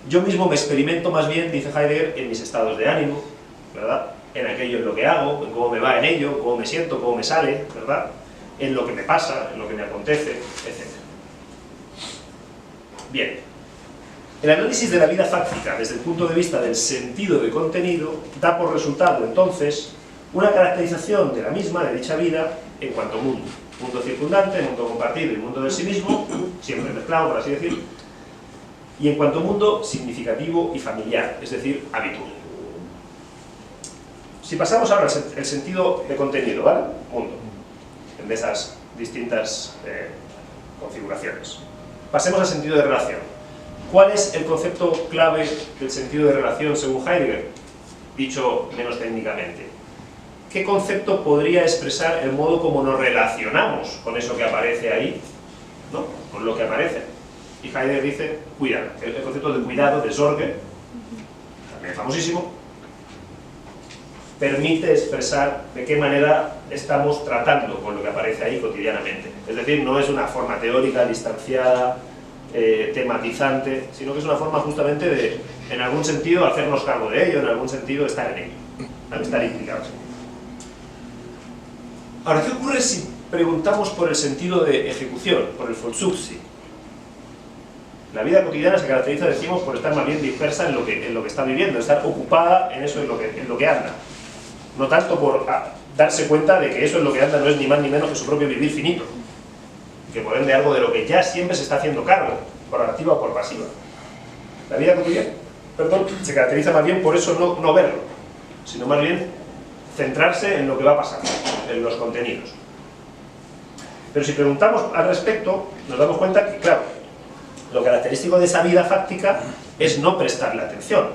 Yo mismo me experimento más bien, dice Heidegger, en mis estados de ánimo, ¿verdad? En aquello en lo que hago, en cómo me va en ello, cómo me siento, cómo me sale, ¿verdad? En lo que me pasa, en lo que me acontece, etc. Bien. El análisis de la vida fáctica desde el punto de vista del sentido de contenido da por resultado, entonces, una caracterización de la misma, de dicha vida, en cuanto a mundo. Mundo circundante, mundo compartido y mundo de sí mismo, siempre mezclado, por así decir, y en cuanto a mundo significativo y familiar, es decir, habitual. Si pasamos ahora el sentido de contenido, ¿vale? Mundo, en esas distintas configuraciones. Pasemos al sentido de relación. ¿Cuál es el concepto clave del sentido de relación según Heidegger? Dicho menos técnicamente. ¿Qué concepto podría expresar el modo como nos relacionamos con eso que aparece ahí? ¿No? Con lo que aparece. Y Heidegger dice, cuidado. El concepto de cuidado, de Sorge, también famosísimo, permite expresar de qué manera estamos tratando con lo que aparece ahí cotidianamente. Es decir, no es una forma teórica, distanciada, tematizante, sino que es una forma justamente de, en algún sentido, hacernos cargo de ello, en algún sentido, estar en ello, estar implicados. Ahora, ¿qué ocurre si preguntamos por el sentido de ejecución, por el Vollzugssinn? La vida cotidiana se caracteriza, decimos, por estar más bien dispersa en lo que está viviendo, estar ocupada en eso, en lo que anda. No tanto por darse cuenta de que eso en lo que anda no es ni más ni menos que su propio vivir finito, que por ende algo de lo que ya siempre se está haciendo cargo, por activa o por pasiva. La vida cotidiana, se caracteriza más bien por eso no verlo, sino más bien centrarse en lo que va pasando, en los contenidos. Pero si preguntamos al respecto, nos damos cuenta que, claro, lo característico de esa vida fáctica es no prestarle atención.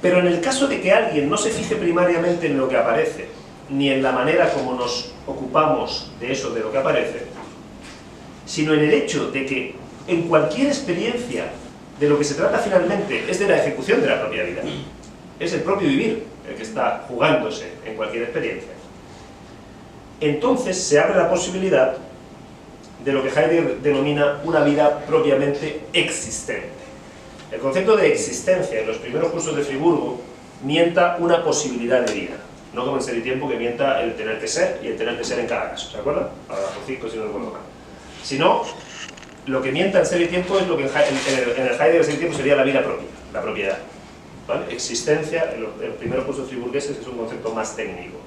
Pero en el caso de que alguien no se fije primariamente en lo que aparece, ni en la manera como nos ocupamos de eso, de lo que aparece, sino en el hecho de que en cualquier experiencia de lo que se trata finalmente es de la ejecución de la propia vida, es el propio vivir el que está jugándose en cualquier experiencia, entonces se abre la posibilidad de lo que Heidegger denomina una vida propiamente existente. El concepto de existencia en los primeros cursos de Friburgo mienta una posibilidad de vida, no como en Ser y Tiempo, que mienta el tener que ser y el tener que ser en cada caso, ¿se acuerdan? Ahora por 5 si no recuerdo mal. Sino, lo que mienta en Ser y Tiempo es lo que en el Heidegger Ser y Tiempo sería la vida propia, la propiedad, ¿vale? Existencia, en los primeros cursos friburgueses, es un concepto más técnico,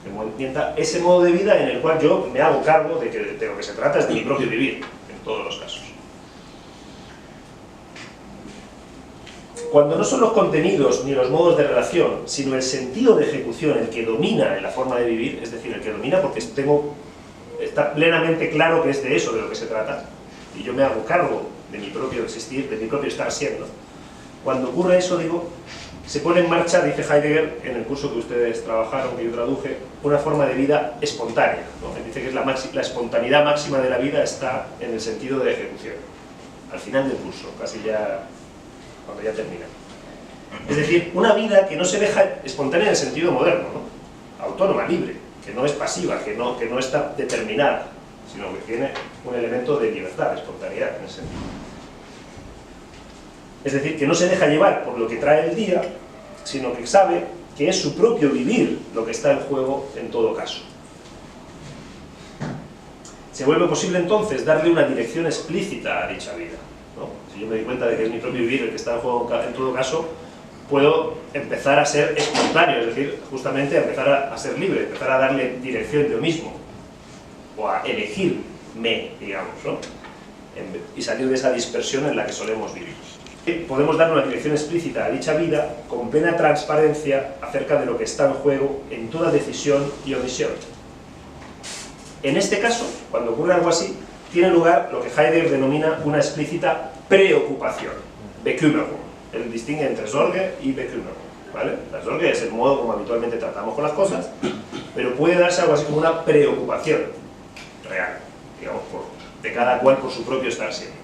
que mienta ese modo de vida en el cual yo me hago cargo de lo que se trata es de mi propio vivir, en todos los casos. Cuando no son los contenidos ni los modos de relación, sino el sentido de ejecución el que domina en la forma de vivir, es decir, el que domina porque está plenamente claro que es de eso de lo que se trata, y yo me hago cargo de mi propio existir, de mi propio estar siendo. Cuando ocurre eso, digo, se pone en marcha, dice Heidegger, en el curso que ustedes trabajaron, que yo traduje, una forma de vida espontánea, ¿no? Él dice que es la espontaneidad máxima de la vida está en el sentido de ejecución, al final del curso, casi ya cuando ya termina. Es decir, una vida que no se deja espontánea en el sentido moderno, ¿no? Autónoma, libre, que no es pasiva, que no está determinada, sino que tiene un elemento de libertad, de espontaneidad en ese sentido. Es decir, que no se deja llevar por lo que trae el día, sino que sabe que es su propio vivir lo que está en juego en todo caso. Se vuelve posible entonces darle una dirección explícita a dicha vida, ¿no? Si yo me doy cuenta de que es mi propio vivir el que está en juego en todo caso, puedo empezar a ser espontáneo, es decir, justamente empezar a ser libre, empezar a darle dirección yo mismo, o a elegirme, digamos, ¿no? Y salir de esa dispersión en la que solemos vivir. Podemos dar una dirección explícita a dicha vida con plena transparencia acerca de lo que está en juego en toda decisión y omisión. En este caso, cuando ocurre algo así, tiene lugar lo que Heidegger denomina una explícita preocupación, Bekümmerung. Él distingue entre Sorge y Bekümmerung, ¿vale? La Sorge es el modo como habitualmente tratamos con las cosas, pero puede darse algo así como una preocupación real, digamos, de cada cual por su propio estar siendo.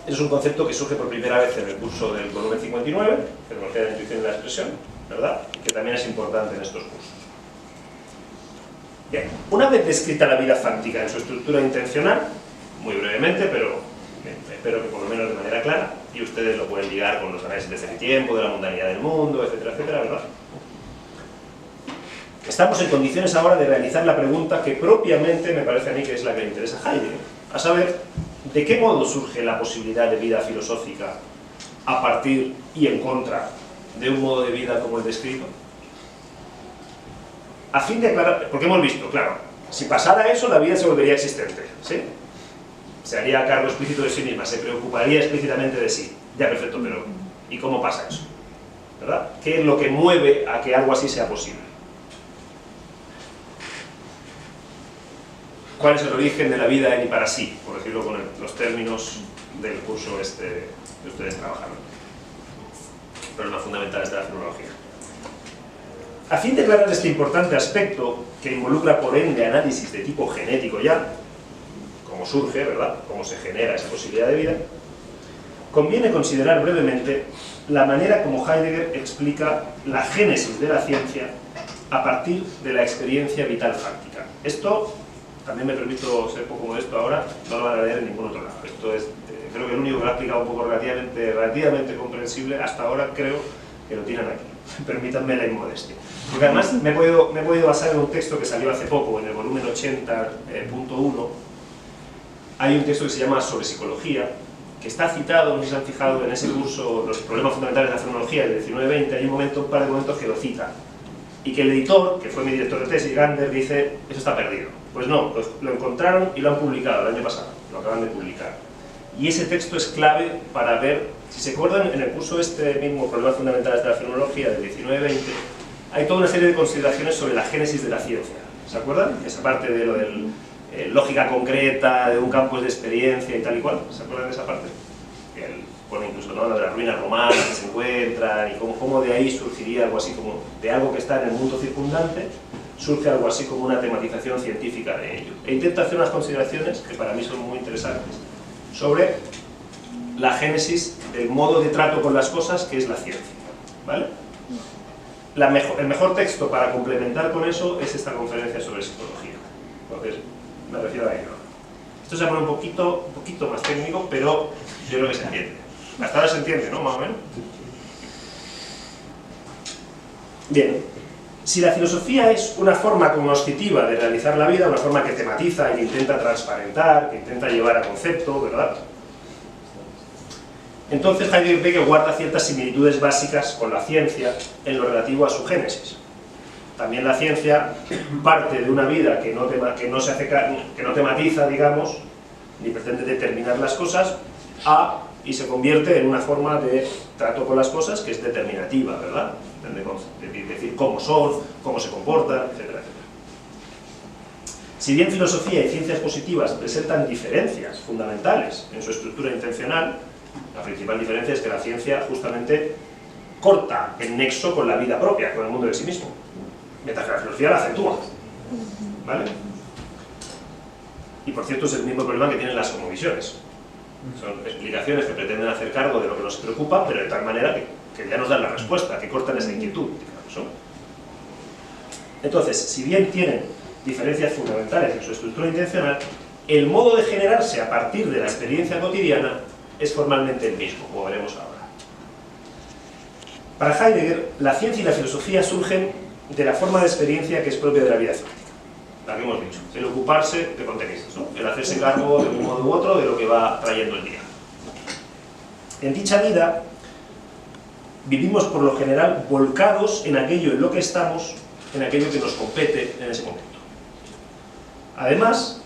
Es un concepto que surge por primera vez en el curso del volumen 59, Fenomenología de la intuición y la expresión, ¿verdad? Que también es importante en estos cursos. Bien, una vez descrita la vida fáctica en su estructura intencional, muy brevemente, pero espero que por lo menos de manera clara, y ustedes lo pueden ligar con los análisis del tiempo, de la mundanidad del mundo, etcétera, etcétera, ¿verdad? Estamos en condiciones ahora de realizar la pregunta que propiamente me parece a mí que es la que le interesa a Heidegger, a saber, ¿de qué modo surge la posibilidad de vida filosófica a partir y en contra de un modo de vida como el descrito? A fin de aclarar, porque hemos visto, claro, si pasara eso, la vida se volvería existente, ¿sí? Se haría cargo explícito de sí misma, se preocuparía explícitamente de sí. Ya, perfecto, pero ¿y cómo pasa eso? ¿Verdad? ¿Qué es lo que mueve a que algo así sea posible? ¿Cuál es el origen de la vida en y para sí? Por decirlo con los términos del curso este que ustedes trabajan. Problemas fundamentales de la fenomenología. A fin de aclarar este importante aspecto, que involucra por ende análisis de tipo genético ya, cómo surge, ¿verdad?, cómo se genera esa posibilidad de vida, conviene considerar brevemente la manera como Heidegger explica la génesis de la ciencia a partir de la experiencia vital fáctica. Esto, también me permito ser poco modesto ahora, no lo van a leer en ningún otro lado. Esto es, creo que el único que lo ha explicado un poco relativamente comprensible hasta ahora, creo que lo tienen aquí. Permítanme la inmodestia. Porque además me he podido basar en un texto que salió hace poco, en el volumen 80.1. Hay un texto que se llama Sobre psicología, que está citado, no sé si se han fijado en ese curso, los problemas fundamentales de la fenomenología del 19-20, hay un par de momentos que lo cita. Y que el editor, que fue mi director de tesis, Gander, dice, eso está perdido. Pues no, lo encontraron y lo han publicado el año pasado, lo acaban de publicar. Y ese texto es clave para ver, si se acuerdan, en el curso este mismo, Problemas fundamentales de la fenomenología del 19-20, hay toda una serie de consideraciones sobre la génesis de la ciencia. ¿Se acuerdan? Esa parte de lo del lógica concreta, de un campo de experiencia y tal y cual. ¿Se acuerdan de esa parte? Que él pone incluso, ¿no?, de las ruinas romanas que se encuentran y cómo de ahí surgiría algo así como de algo que está en el mundo circundante, surge algo así como una tematización científica de ello. E intenta hacer unas consideraciones que para mí son muy interesantes sobre la génesis del modo de trato con las cosas que es la ciencia, ¿vale? El mejor texto para complementar con eso es esta conferencia sobre psicología. Entonces, me refiero a ello. Esto se pone un poquito más técnico, pero yo creo que se entiende. Hasta ahora se entiende, ¿no? Más o menos. Bien. Si la filosofía es una forma cognoscitiva de realizar la vida, una forma que tematiza y que intenta transparentar, que intenta llevar a concepto, ¿verdad?, entonces Heidegger ve que guarda ciertas similitudes básicas con la ciencia en lo relativo a su génesis. También la ciencia parte de una vida que no tematiza, digamos, ni pretende determinar las cosas, y se convierte en una forma de trato con las cosas que es determinativa, ¿verdad? De decir cómo son, cómo se comportan, etcétera, etcétera. Si bien filosofía y ciencias positivas presentan diferencias fundamentales en su estructura intencional, la principal diferencia es que la ciencia justamente corta el nexo con la vida propia, con el mundo de sí mismo, mientras que la filosofía la acentúa, ¿vale? Y por cierto es el mismo problema que tienen las cosmovisiones. Son explicaciones que pretenden hacer cargo de lo que nos preocupa, pero de tal manera que ya nos dan la respuesta, que cortan esa inquietud, digamos, ¿no? Entonces, si bien tienen diferencias fundamentales en su estructura intencional, el modo de generarse a partir de la experiencia cotidiana es formalmente el mismo, como veremos ahora. Para Heidegger, la ciencia y la filosofía surgen de la forma de experiencia que es propia de la vida científica, la que hemos dicho, el ocuparse de contenidos, ¿no?, el hacerse cargo de un modo u otro de lo que va trayendo el día. En dicha vida, vivimos por lo general volcados en aquello en lo que estamos, en aquello que nos compete en ese momento. Además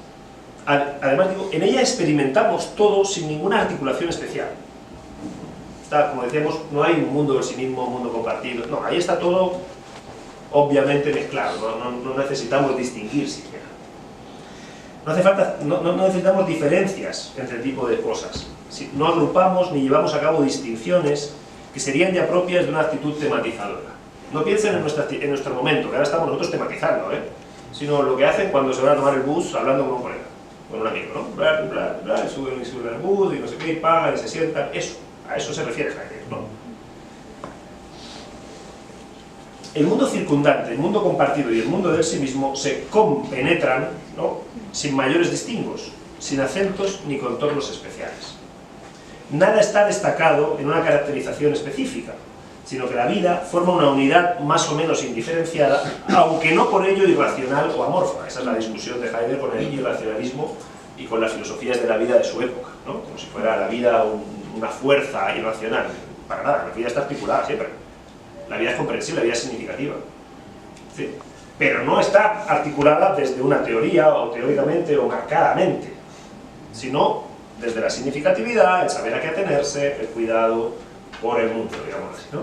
digo, en ella experimentamos todo sin ninguna articulación especial. Como decíamos, no hay un mundo del sí mismo, un mundo compartido, no, ahí está todo obviamente mezclado, no necesitamos distinguir siquiera. No necesitamos diferencias entre tipo de cosas. No agrupamos ni llevamos a cabo distinciones que serían ya propias de una actitud tematizadora. No piensen en nuestro momento, que ahora estamos nosotros tematizando, sino lo que hacen cuando se van a tomar el bus hablando con un colega, con un amigo, ¿no? Bla, bla, bla, y suben al bus y no sé qué, y pagan y se sientan. Eso, a eso se refiere Heidegger, ¿no? El mundo circundante, el mundo compartido y el mundo del sí mismo se compenetran, ¿no?, sin mayores distingos, sin acentos ni contornos especiales. Nada está destacado en una caracterización específica, sino que la vida forma una unidad más o menos indiferenciada, aunque no por ello irracional o amorfa. Esa es la discusión de Heidegger con el irracionalismo y con las filosofías de la vida de su época, ¿no? Como si fuera la vida una fuerza irracional. Para nada, la vida está articulada siempre. La vida es comprensible, la vida es significativa. ¿Sí? Pero no está articulada desde una teoría, o teóricamente, o marcadamente, sino desde la significatividad, el saber a qué atenerse, el cuidado por el mundo, digamos así, ¿no?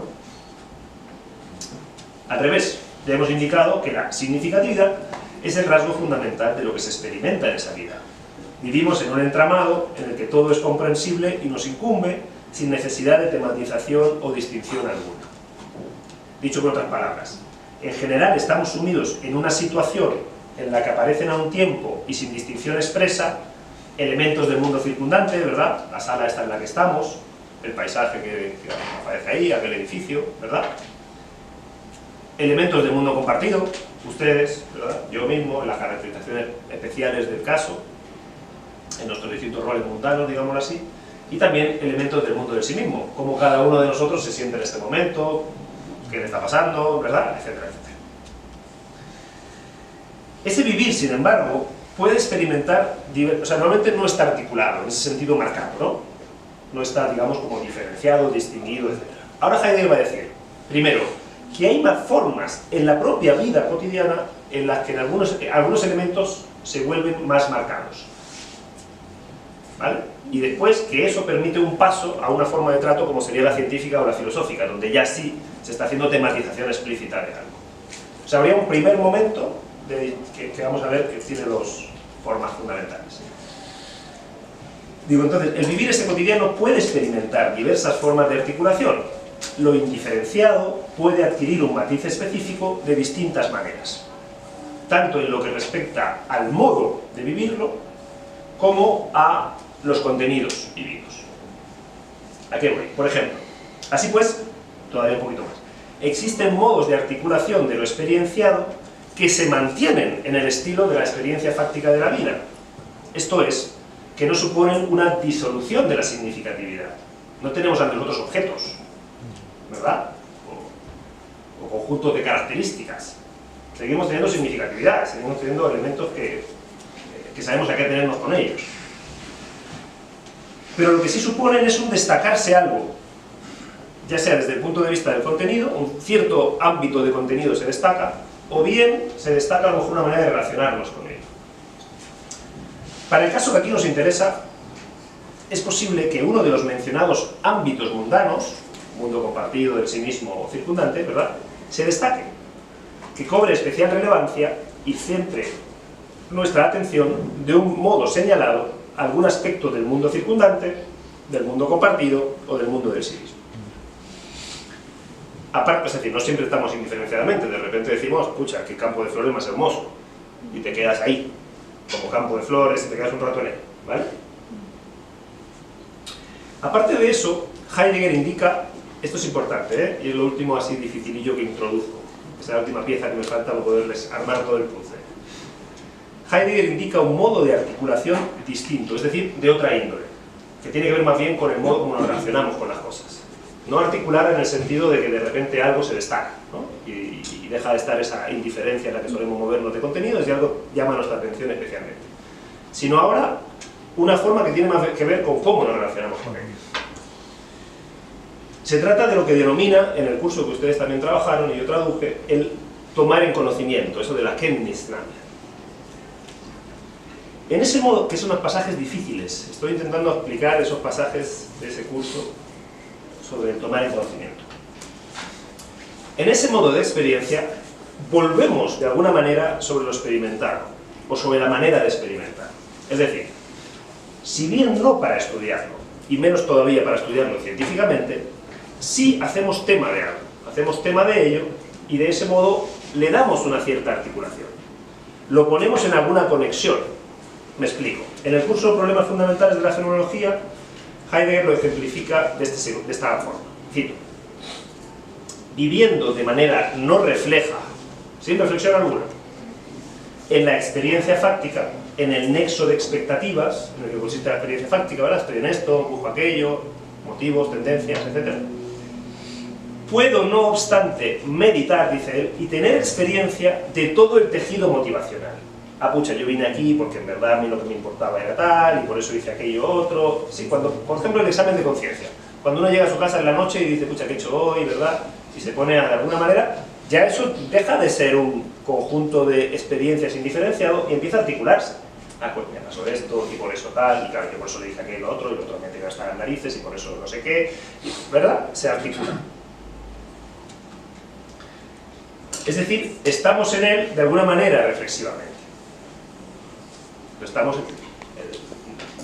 Al revés, ya hemos indicado que la significatividad es el rasgo fundamental de lo que se experimenta en esa vida. Vivimos en un entramado en el que todo es comprensible y nos incumbe sin necesidad de tematización o distinción alguna. Dicho con otras palabras, en general estamos sumidos en una situación en la que aparecen a un tiempo y sin distinción expresa elementos del mundo circundante, ¿verdad? La sala esta en la que estamos, el paisaje que aparece ahí, aquel edificio, ¿verdad? Elementos del mundo compartido, ustedes, ¿verdad?, yo mismo, en las caracterizaciones especiales del caso, en nuestros distintos roles mundanos, digámoslo así, y también elementos del mundo del sí mismo, cómo cada uno de nosotros se siente en este momento, qué le está pasando, ¿verdad?, etcétera, etcétera. Ese vivir, sin embargo, puede experimentar, o sea, normalmente no está articulado, en ese sentido marcado, ¿no? No está, digamos, como diferenciado, distinguido, etc. Ahora Heidegger va a decir, primero, que hay más formas en la propia vida cotidiana en las que en algunos elementos se vuelven más marcados, ¿vale? Y después que eso permite un paso a una forma de trato como sería la científica o la filosófica, donde ya sí se está haciendo tematización explícita de algo. O sea, habría un primer momento que vamos a ver que tiene dos formas fundamentales. Digo, entonces, el vivir ese cotidiano puede experimentar diversas formas de articulación. Lo indiferenciado puede adquirir un matiz específico de distintas maneras, tanto en lo que respecta al modo de vivirlo, como a los contenidos vividos. ¿A qué voy? Por ejemplo, así pues, todavía un poquito más. Existen modos de articulación de lo experienciado que se mantienen en el estilo de la experiencia fáctica de la vida. Esto es, que no suponen una disolución de la significatividad. No tenemos ante nosotros objetos, ¿verdad? O conjuntos de características. Seguimos teniendo significatividad, seguimos teniendo elementos que sabemos a qué atenernos con ellos. Pero lo que sí suponen es un destacarse algo, ya sea desde el punto de vista del contenido, un cierto ámbito de contenido se destaca, o bien se destaca a lo mejor una manera de relacionarnos con ello. Para el caso que aquí nos interesa, es posible que uno de los mencionados ámbitos mundanos, mundo compartido, del sí mismo o circundante, ¿verdad?, se destaque, que cobre especial relevancia y centre nuestra atención de un modo señalado a algún aspecto del mundo circundante, del mundo compartido o del mundo del sí mismo. Aparte, es decir, no siempre estamos indiferenciadamente, de repente decimos, pucha, qué campo de flores más hermoso, y te quedas ahí, como campo de flores, y te quedas un rato en él, ¿vale? Aparte de eso, Heidegger indica, esto es importante, y es lo último así dificilillo que introduzco, esa es la última pieza que me falta para poderles armar todo el puzzle. Heidegger indica un modo de articulación distinto, es decir, de otra índole, que tiene que ver más bien con el modo como nos relacionamos con las cosas. No articular en el sentido de que de repente algo se destaca, ¿no?, y deja de estar esa indiferencia en la que solemos movernos de contenidos y algo llama nuestra atención especialmente. Sino ahora una forma que tiene más que ver con cómo nos relacionamos con ellos. Se trata de lo que denomina, en el curso que ustedes también trabajaron y yo traduje, el tomar en conocimiento, eso de la Kenntnisnahme. En ese modo, que son unos pasajes difíciles, estoy intentando explicar esos pasajes de ese curso sobre el tomar en conocimiento. En ese modo de experiencia, volvemos de alguna manera sobre lo experimentado, o sobre la manera de experimentar. Es decir, si bien no para estudiarlo, y menos todavía para estudiarlo científicamente, sí hacemos tema de algo, hacemos tema de ello, y de ese modo le damos una cierta articulación. Lo ponemos en alguna conexión. Me explico. En el curso de Problemas Fundamentales de la Fenomenología, Heidegger lo ejemplifica de esta forma. Cito: viviendo de manera no refleja, sin reflexión alguna, en la experiencia fáctica, en el nexo de expectativas, en el que consiste la experiencia fáctica, ¿verdad? Estoy en esto, busco aquello, motivos, tendencias, etc. Puedo, no obstante, meditar, dice él, y tener experiencia de todo el tejido motivacional. Ah, pucha, yo vine aquí porque en verdad a mí lo que me importaba era tal, y por eso hice aquello otro. Sí, cuando, por ejemplo, el examen de conciencia. Cuando uno llega a su casa en la noche y dice, pucha, ¿qué he hecho hoy, verdad? Y se pone de alguna manera, ya eso deja de ser un conjunto de experiencias indiferenciado y empieza a articularse. Ah, pues me pasó esto, y por eso tal, y claro, yo por eso le dije aquello otro, y el otro me tengo hasta las narices, y por eso no sé qué, ¿verdad? Se articula. Es decir, estamos en él de alguna manera reflexivamente.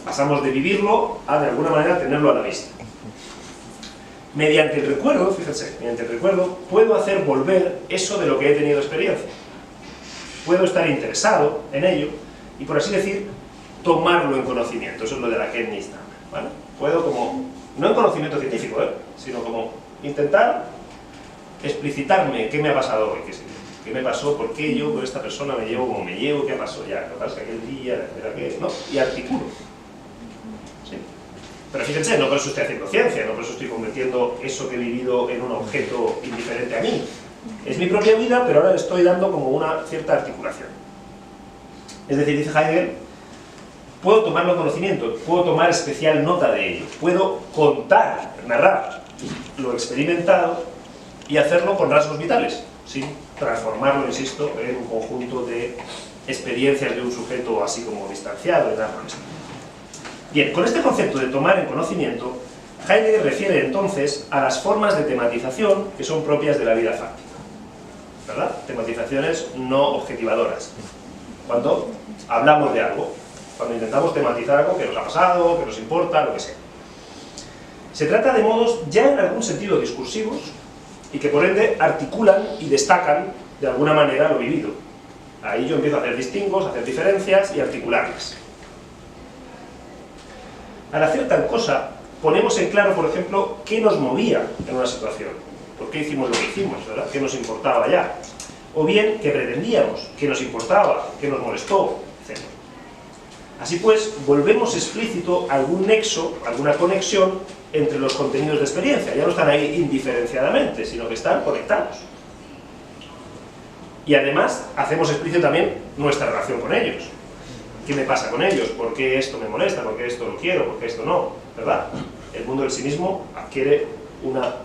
Pasamos de vivirlo a de alguna manera tenerlo a la vista. Mediante el recuerdo, fíjense, mediante el recuerdo puedo hacer volver eso de lo que he tenido experiencia. Puedo estar interesado en ello y, por así decir, tomarlo en conocimiento. Eso es lo de la Kenntnis, ¿vale? Puedo como, no en conocimiento científico, sino como intentar explicitarme qué me ha pasado hoy, qué me pasó, por qué yo con esta persona me llevo como me llevo, qué pasó ya, lo que pasa aquel día, era que, ¿no? Y articulo. ¿Sí? Pero fíjense, no por eso estoy haciendo ciencia, no por eso estoy convirtiendo eso que he vivido en un objeto indiferente a mí. Es mi propia vida, pero ahora le estoy dando como una cierta articulación. Es decir, dice Heidegger, puedo tomarlo en conocimiento, puedo tomar especial nota de ello, puedo contar, narrar lo experimentado y hacerlo con rasgos vitales, sin transformarlo, insisto, en un conjunto de experiencias de un sujeto así como distanciado y nada por el estilo. Bien, con este concepto de tomar en conocimiento, Heidegger refiere entonces a las formas de tematización que son propias de la vida fáctica, ¿verdad? Tematizaciones no objetivadoras. Cuando hablamos de algo, cuando intentamos tematizar algo que nos ha pasado, que nos importa, lo que sea. Se trata de modos ya en algún sentido discursivos y que por ende articulan y destacan de alguna manera lo vivido. Ahí yo empiezo a hacer distingos, a hacer diferencias y articularlas. Al hacer tal cosa, ponemos en claro, por ejemplo, qué nos movía en una situación, por qué hicimos lo que hicimos, ¿verdad? ¿Qué nos importaba ya? O bien, qué pretendíamos, qué nos importaba, qué nos molestó, etc. Así pues, volvemos explícito algún nexo, alguna conexión entre los contenidos de experiencia. Ya no están ahí indiferenciadamente, sino que están conectados. Y además, hacemos explícito también nuestra relación con ellos. ¿Qué me pasa con ellos? ¿Por qué esto me molesta? ¿Por qué esto lo quiero? ¿Por qué esto no? ¿Verdad? El mundo del sí mismo adquiere una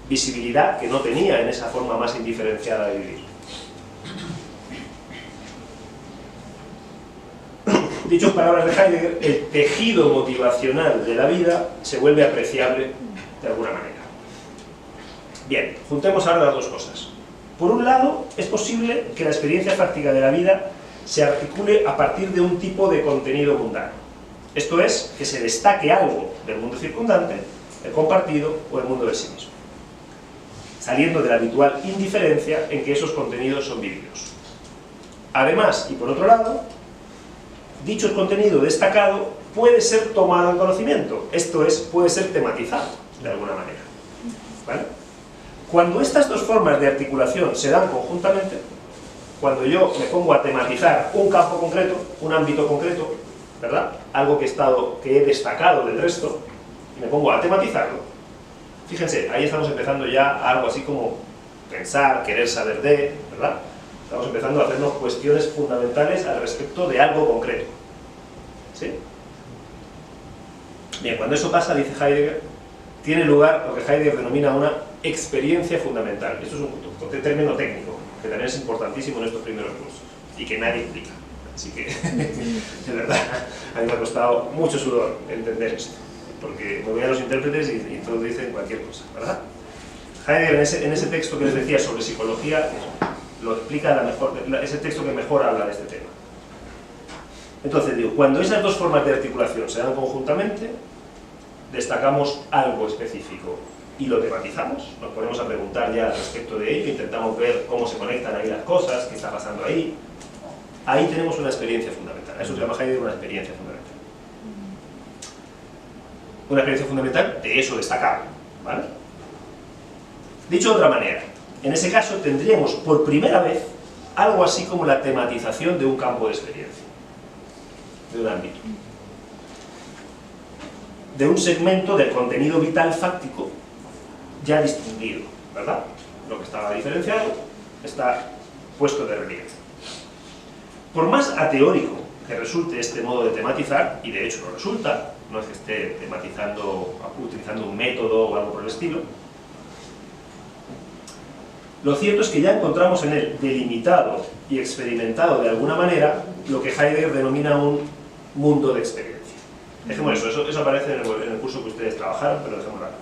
visibilidad que no tenía en esa forma más indiferenciada de vivir. Dicho en palabras de Heidegger, el tejido motivacional de la vida se vuelve apreciable de alguna manera. Bien, juntemos ahora las dos cosas. Por un lado, es posible que la experiencia práctica de la vida se articule a partir de un tipo de contenido mundano. Esto es, que se destaque algo del mundo circundante, el compartido o el mundo de sí mismo, saliendo de la habitual indiferencia en que esos contenidos son vividos. Además, y por otro lado, dicho contenido destacado puede ser tomado en conocimiento, esto es, puede ser tematizado de alguna manera. ¿Vale? Cuando estas dos formas de articulación se dan conjuntamente, cuando yo me pongo a tematizar un campo concreto, un ámbito concreto, ¿verdad? Algo que he destacado del resto, y me pongo a tematizarlo, fíjense, ahí estamos empezando ya a algo así como pensar, querer saber de, ¿verdad? Estamos empezando a hacernos cuestiones fundamentales al respecto de algo concreto. ¿Sí? Bien, cuando eso pasa, dice Heidegger, tiene lugar lo que Heidegger denomina una experiencia fundamental. Esto es un término técnico, que también es importantísimo en estos primeros cursos, y que nadie explica. Así que, de verdad, a mí me ha costado mucho sudor entender esto, porque me voy a los intérpretes y todos dicen cualquier cosa, ¿verdad? Heidegger, en ese texto que les decía sobre psicología, lo explica es el texto que mejor habla de este tema. Entonces digo, cuando esas dos formas de articulación se dan conjuntamente, destacamos algo específico y lo tematizamos, nos ponemos a preguntar ya respecto de ello, intentamos ver cómo se conectan ahí las cosas, qué está pasando ahí. Ahí tenemos una experiencia fundamental, eso se llama Heidegger una experiencia fundamental. Una experiencia fundamental de eso destacable, ¿vale? Dicho de otra manera, en ese caso tendríamos por primera vez algo así como la tematización de un campo de experiencia, de un ámbito, de un segmento del contenido vital fáctico ya distinguido, ¿verdad? Lo que estaba diferenciado está puesto de relieve. Por más ateórico que resulte este modo de tematizar, y de hecho lo resulta, no es que esté tematizando, utilizando un método o algo por el estilo, lo cierto es que ya encontramos en él delimitado y experimentado de alguna manera lo que Heidegger denomina un mundo de experiencia. Dejemos eso aparece en el curso que ustedes trabajaron, pero dejémoslo acá.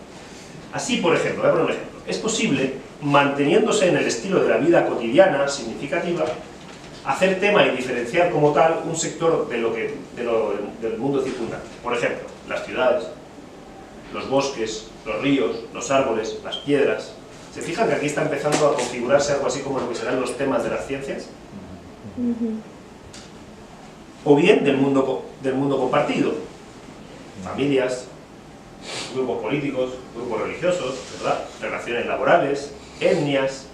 Así, por ejemplo, voy a poner un ejemplo. Es posible, manteniéndose en el estilo de la vida cotidiana, significativa, hacer tema y diferenciar como tal un sector del mundo circundante. Por ejemplo, las ciudades, los bosques, los ríos, los árboles, las piedras. ¿Se fijan que aquí está empezando a configurarse algo así como lo que serán los temas de las ciencias? O bien del mundo compartido. Familias, grupos políticos, grupos religiosos, ¿verdad? Relaciones laborales, etnias,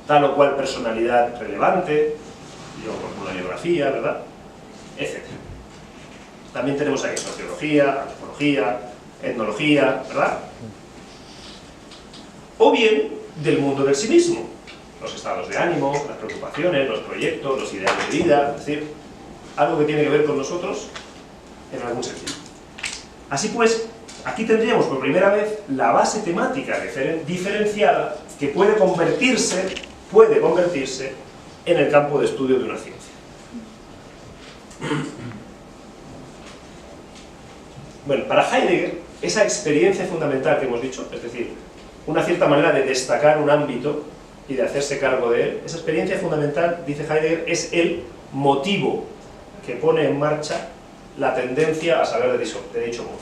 tal o cual personalidad relevante, una biografía, ¿verdad? Etcétera. También tenemos ahí sociología, antropología, etnología, ¿verdad? O bien del mundo del sí mismo, los estados de ánimo, las preocupaciones, los proyectos, los ideales de vida, es decir, algo que tiene que ver con nosotros en algún sentido. Así pues, aquí tendríamos por primera vez la base temática diferenciada que puede convertirse en el campo de estudio de una ciencia. Bueno, para Heidegger, esa experiencia fundamental que hemos dicho, es decir, una cierta manera de destacar un ámbito y de hacerse cargo de él, esa experiencia fundamental, dice Heidegger, es el motivo que pone en marcha la tendencia a saber de dicho mundo.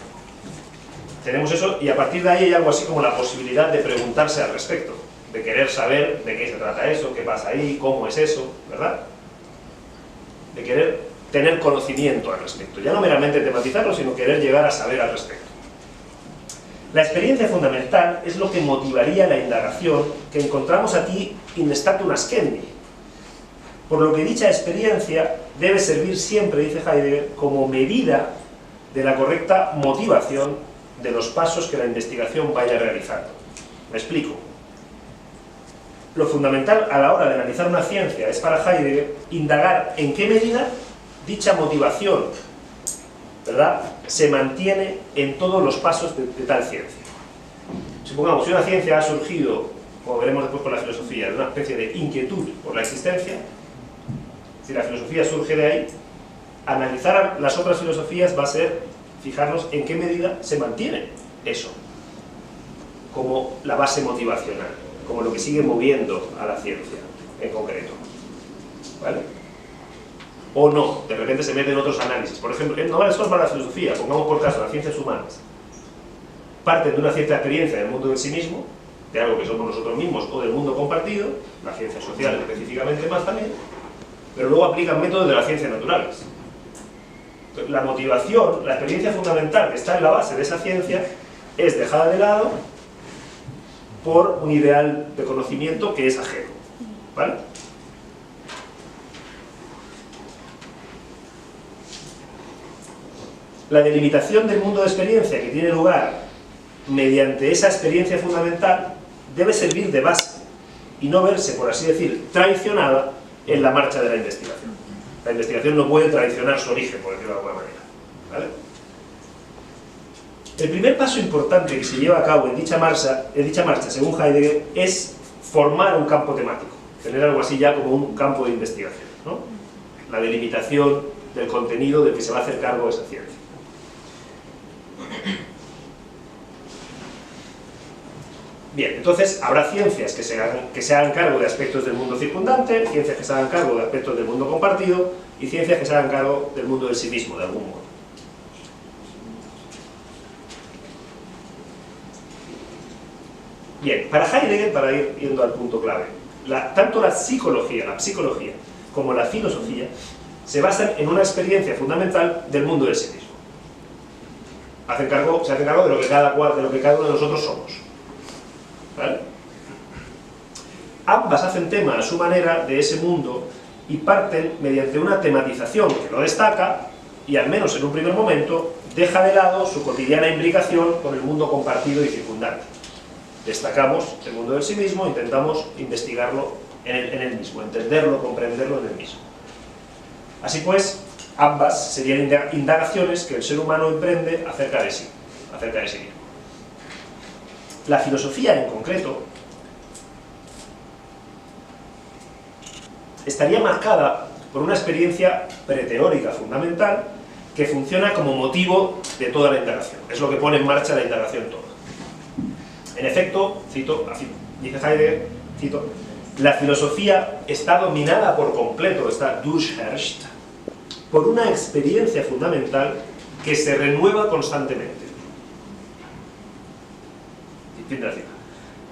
Tenemos eso y a partir de ahí hay algo así como la posibilidad de preguntarse al respecto, de querer saber de qué se trata eso, qué pasa ahí, cómo es eso, ¿verdad? De querer tener conocimiento al respecto, ya no meramente tematizarlo, sino querer llegar a saber al respecto. La experiencia fundamental es lo que motivaría la indagación que encontramos aquí in statu nascendi, por lo que dicha experiencia debe servir siempre, dice Heidegger, como medida de la correcta motivación de los pasos que la investigación vaya realizando. Me explico. Lo fundamental a la hora de analizar una ciencia es para Heidegger indagar en qué medida dicha motivación, ¿verdad?, se mantiene en todos los pasos de tal ciencia. Supongamos que una ciencia ha surgido, como veremos después con la filosofía, de una especie de inquietud por la existencia. Si la filosofía surge de ahí, analizar las otras filosofías va a ser fijarnos en qué medida se mantiene eso como la base motivacional, como lo que sigue moviendo a la ciencia en concreto, ¿vale? O no, de repente se meten otros análisis. Por ejemplo, no vale solo para la filosofía, pongamos por caso las ciencias humanas. Parten de una cierta experiencia del mundo del sí mismo, de algo que somos nosotros mismos, o del mundo compartido, las ciencias sociales específicamente más también, pero luego aplican métodos de las ciencias naturales. Entonces, la motivación, la experiencia fundamental que está en la base de esa ciencia es dejada de lado por un ideal de conocimiento que es ajeno, ¿vale? La delimitación del mundo de experiencia que tiene lugar mediante esa experiencia fundamental debe servir de base y no verse, por así decir, traicionada en la marcha de la investigación. La investigación no puede traicionar su origen, por decirlo de alguna manera, ¿vale? El primer paso importante que se lleva a cabo en dicha marcha, según Heidegger, es formar un campo temático, tener algo así ya como un campo de investigación, ¿no? La delimitación del contenido del que se va a hacer cargo esa ciencia. Bien, entonces habrá ciencias que se hagan cargo de aspectos del mundo circundante, ciencias que se hagan cargo de aspectos del mundo compartido, y ciencias que se hagan cargo del mundo del sí mismo, de algún modo. Bien, para Heidegger, para ir yendo al punto clave, tanto la psicología, como la filosofía, se basan en una experiencia fundamental del mundo del sí mismo. Se hacen cargo de lo que cada uno de nosotros somos. ¿Vale? Ambas hacen tema a su manera de ese mundo y parten mediante una tematización que lo destaca y, al menos en un primer momento, deja de lado su cotidiana imbricación con el mundo compartido y circundante. Destacamos el mundo del sí mismo, intentamos investigarlo en él mismo, entenderlo, comprenderlo en él mismo. Así pues, ambas serían indagaciones que el ser humano emprende acerca de sí mismo. La filosofía, en concreto, estaría marcada por una experiencia preteórica fundamental que funciona como motivo de toda la indagación. Es lo que pone en marcha la indagación toda. En efecto, dice Heidegger, la filosofía está dominada por completo, está durchherrscht, por una experiencia fundamental que se renueva constantemente.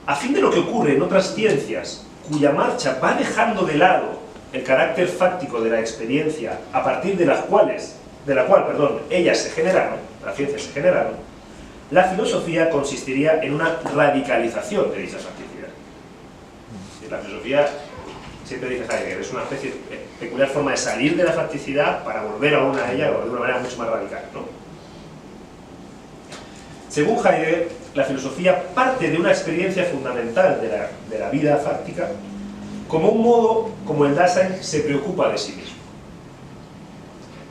A fin de lo que ocurre en otras ciencias, cuya marcha va dejando de lado el carácter fáctico de la experiencia a partir de la cual ellas se generaron, las ciencias se generaron, la filosofía consistiría en una radicalización de dicha facticidad. La filosofía, siempre dice Heidegger, es una especie de peculiar forma de salir de la facticidad para volver a ella de una manera mucho más radical, ¿no? Según Heidegger, la filosofía parte de una experiencia fundamental de la vida fáctica como un modo como el Dasein se preocupa de sí mismo.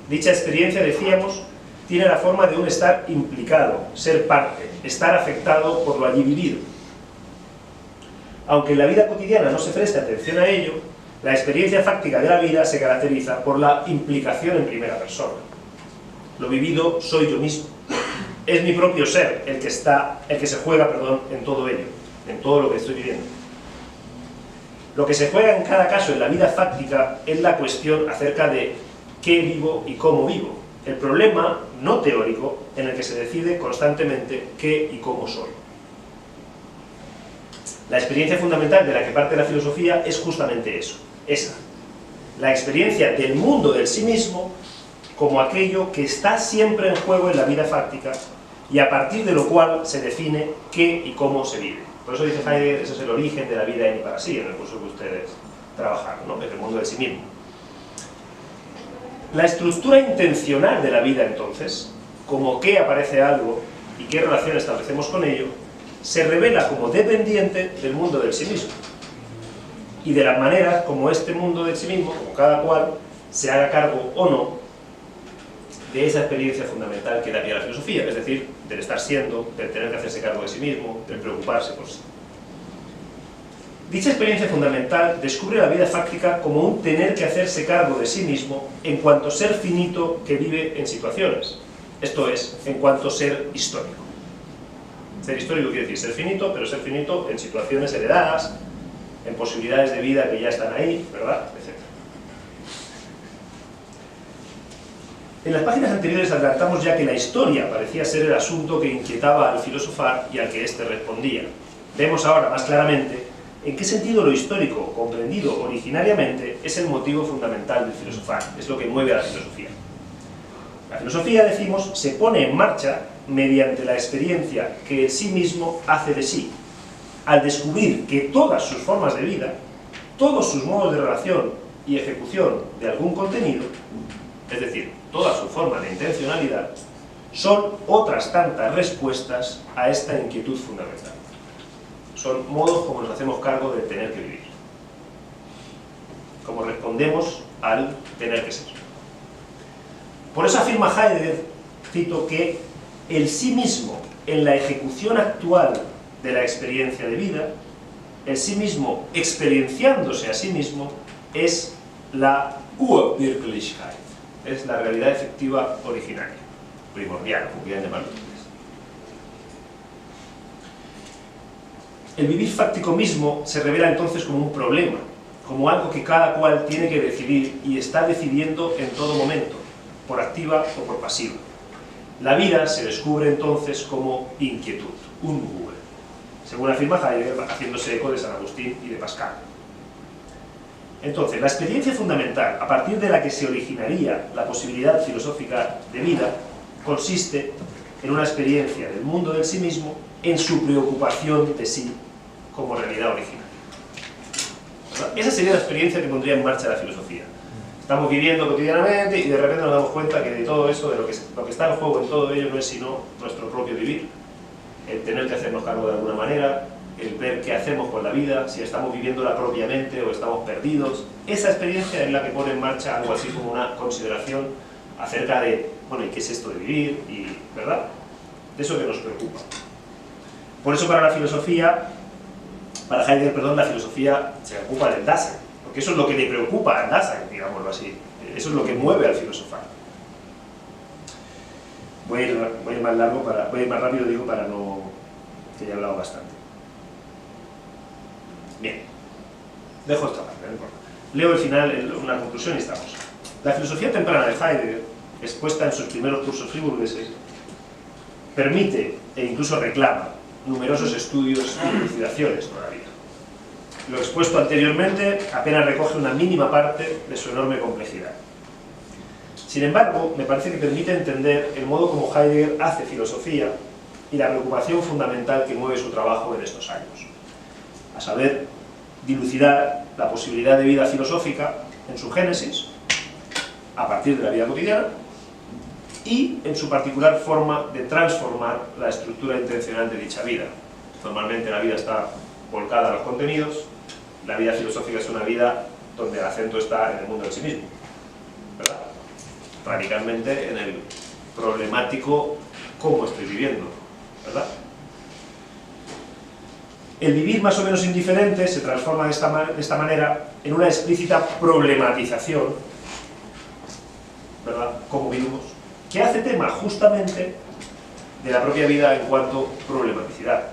Dicha experiencia, decíamos, tiene la forma de un estar implicado, ser parte, estar afectado por lo allí vivido. Aunque en la vida cotidiana no se preste atención a ello, la experiencia fáctica de la vida se caracteriza por la implicación en primera persona. Lo vivido soy yo mismo. Es mi propio ser el que se juega en todo ello, en todo lo que estoy viviendo. Lo que se juega en cada caso en la vida fáctica es la cuestión acerca de qué vivo y cómo vivo. El problema no teórico en el que se decide constantemente qué y cómo soy. La experiencia fundamental de la que parte la filosofía es justamente eso, la experiencia del mundo del sí mismo como aquello que está siempre en juego en la vida fáctica y a partir de lo cual se define qué y cómo se vive. Por eso dice Heidegger, ese es el origen de la vida en y para sí, en el curso que ustedes trabajaron, ¿no? El mundo del sí mismo. La estructura intencional de la vida, entonces, como qué aparece algo y qué relación establecemos con ello, se revela como dependiente del mundo del sí mismo y de las maneras como este mundo del sí mismo, como cada cual, se haga cargo o no de esa experiencia fundamental que da pie a la filosofía, es decir, del estar siendo, del tener que hacerse cargo de sí mismo, del preocuparse por sí. Dicha experiencia fundamental descubre la vida fáctica como un tener que hacerse cargo de sí mismo en cuanto ser finito que vive en situaciones, esto es, en cuanto ser histórico. Ser histórico quiere decir ser finito, pero ser finito en situaciones heredadas, en posibilidades de vida que ya están ahí, ¿verdad? Etc. En las páginas anteriores adelantamos ya que la historia parecía ser el asunto que inquietaba al filosofar y al que éste respondía. Vemos ahora más claramente en qué sentido lo histórico, comprendido originariamente, es el motivo fundamental del filosofar, es lo que mueve a la filosofía. La filosofía, decimos, se pone en marcha mediante la experiencia que el sí mismo hace de sí, al descubrir que todas sus formas de vida, todos sus modos de relación y ejecución de algún contenido, es decir, toda su forma de intencionalidad, son otras tantas respuestas a esta inquietud fundamental. Son modos como nos hacemos cargo de tener que vivir, como respondemos al tener que ser. Por eso afirma Heidegger, cito, que el sí mismo en la ejecución actual de la experiencia de vida, el sí mismo experienciándose a sí mismo, es la Urwirklichkeit, es la realidad efectiva originaria, primordial, como quieran llamarlo ustedes. El vivir fáctico mismo se revela entonces como un problema, como algo que cada cual tiene que decidir y está decidiendo en todo momento, por activa o por pasiva. La vida se descubre entonces como inquietud, un Google, según afirma Heidegger, haciéndose eco de San Agustín y de Pascal. Entonces, la experiencia fundamental, a partir de la que se originaría la posibilidad filosófica de vida, consiste en una experiencia del mundo del sí mismo en su preocupación de sí como realidad original. Esa sería la experiencia que pondría en marcha la filosofía. Estamos viviendo cotidianamente y de repente nos damos cuenta que de todo eso, de lo que está en juego en todo ello, no es sino nuestro propio vivir, el tener que hacernos cargo de alguna manera, el ver qué hacemos con la vida, si estamos viviéndola propiamente o estamos perdidos. Esa experiencia es la que pone en marcha algo así como una consideración acerca de, bueno, ¿y qué es esto de vivir? Y, ¿verdad? De eso que nos preocupa. Por eso para para Heidegger, perdón, la filosofía se ocupa del Dasein, porque eso es lo que le preocupa al Dasein, digámoslo así. Eso es lo que mueve al filosofar. Voy a ir más largo, voy a ir más rápido, digo, para no... que ya he hablado bastante. Bien, dejo esta parte, no importa. Leo el final, una conclusión y estamos. La filosofía temprana de Heidegger, expuesta en sus primeros cursos friburgueses, permite e incluso reclama numerosos estudios y elucidaciones por la vida. Lo expuesto anteriormente apenas recoge una mínima parte de su enorme complejidad. Sin embargo, me parece que permite entender el modo como Heidegger hace filosofía y la preocupación fundamental que mueve su trabajo en estos años, a saber, dilucidar la posibilidad de vida filosófica en su génesis, a partir de la vida cotidiana, y en su particular forma de transformar la estructura intencional de dicha vida. Normalmente la vida está volcada a los contenidos, la vida filosófica es una vida donde el acento está en el mundo en sí mismo, ¿verdad? Radicalmente en el problemático cómo estoy viviendo, ¿verdad? El vivir más o menos indiferente se transforma de esta manera en una explícita problematización, ¿verdad? Cómo vivimos, que hace tema justamente de la propia vida en cuanto problematicidad.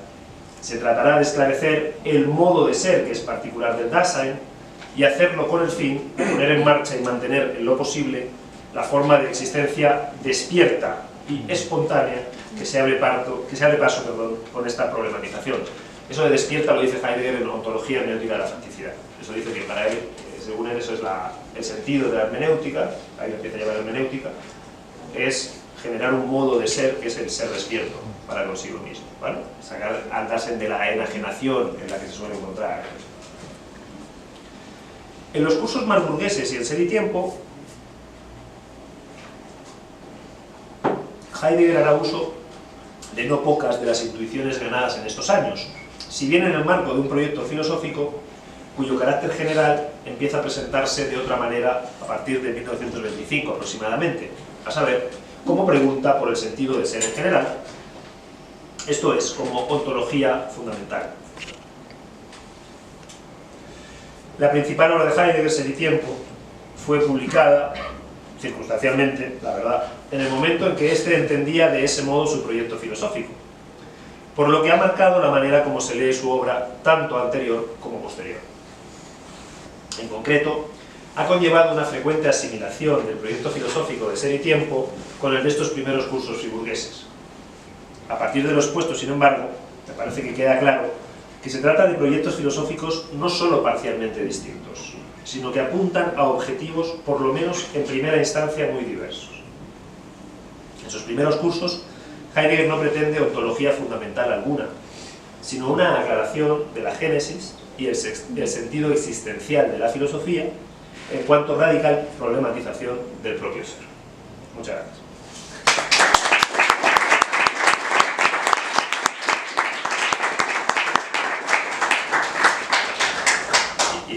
Se tratará de esclarecer el modo de ser que es particular del Dasein y hacerlo con el fin de poner en marcha y mantener en lo posible la forma de existencia despierta y espontánea que se abre paso con esta problematización. Eso de despierta lo dice Heidegger en Ontología Hermenéutica de la Facticidad. Eso dice que para él, según él, eso es el sentido de la hermenéutica, ahí lo empieza a llamar hermenéutica, es generar un modo de ser que es el ser despierto para consigo mismo, ¿vale? Sacar al Dasein de la enajenación en la que se suele encontrar. En los cursos marburgueses y en Ser y Tiempo, Heidegger hará uso de no pocas de las intuiciones ganadas en estos años, si bien en el marco de un proyecto filosófico cuyo carácter general empieza a presentarse de otra manera a partir de 1925 aproximadamente, a saber, como pregunta por el sentido de ser en general, esto es, como ontología fundamental. La principal obra de Heidegger, Ser y Tiempo, fue publicada, circunstancialmente, la verdad, en el momento en que éste entendía de ese modo su proyecto filosófico, por lo que ha marcado la manera como se lee su obra, tanto anterior como posterior. En concreto, ha conllevado una frecuente asimilación del proyecto filosófico de Ser y Tiempo con el de estos primeros cursos friburgueses. A partir de lo expuesto, sin embargo, me parece que queda claro que se trata de proyectos filosóficos no solo parcialmente distintos, sino que apuntan a objetivos, por lo menos en primera instancia, muy diversos. En sus primeros cursos, Heidegger no pretende ontología fundamental alguna, sino una aclaración de la génesis y el sentido existencial de la filosofía en cuanto a radical problematización del propio ser. Muchas gracias.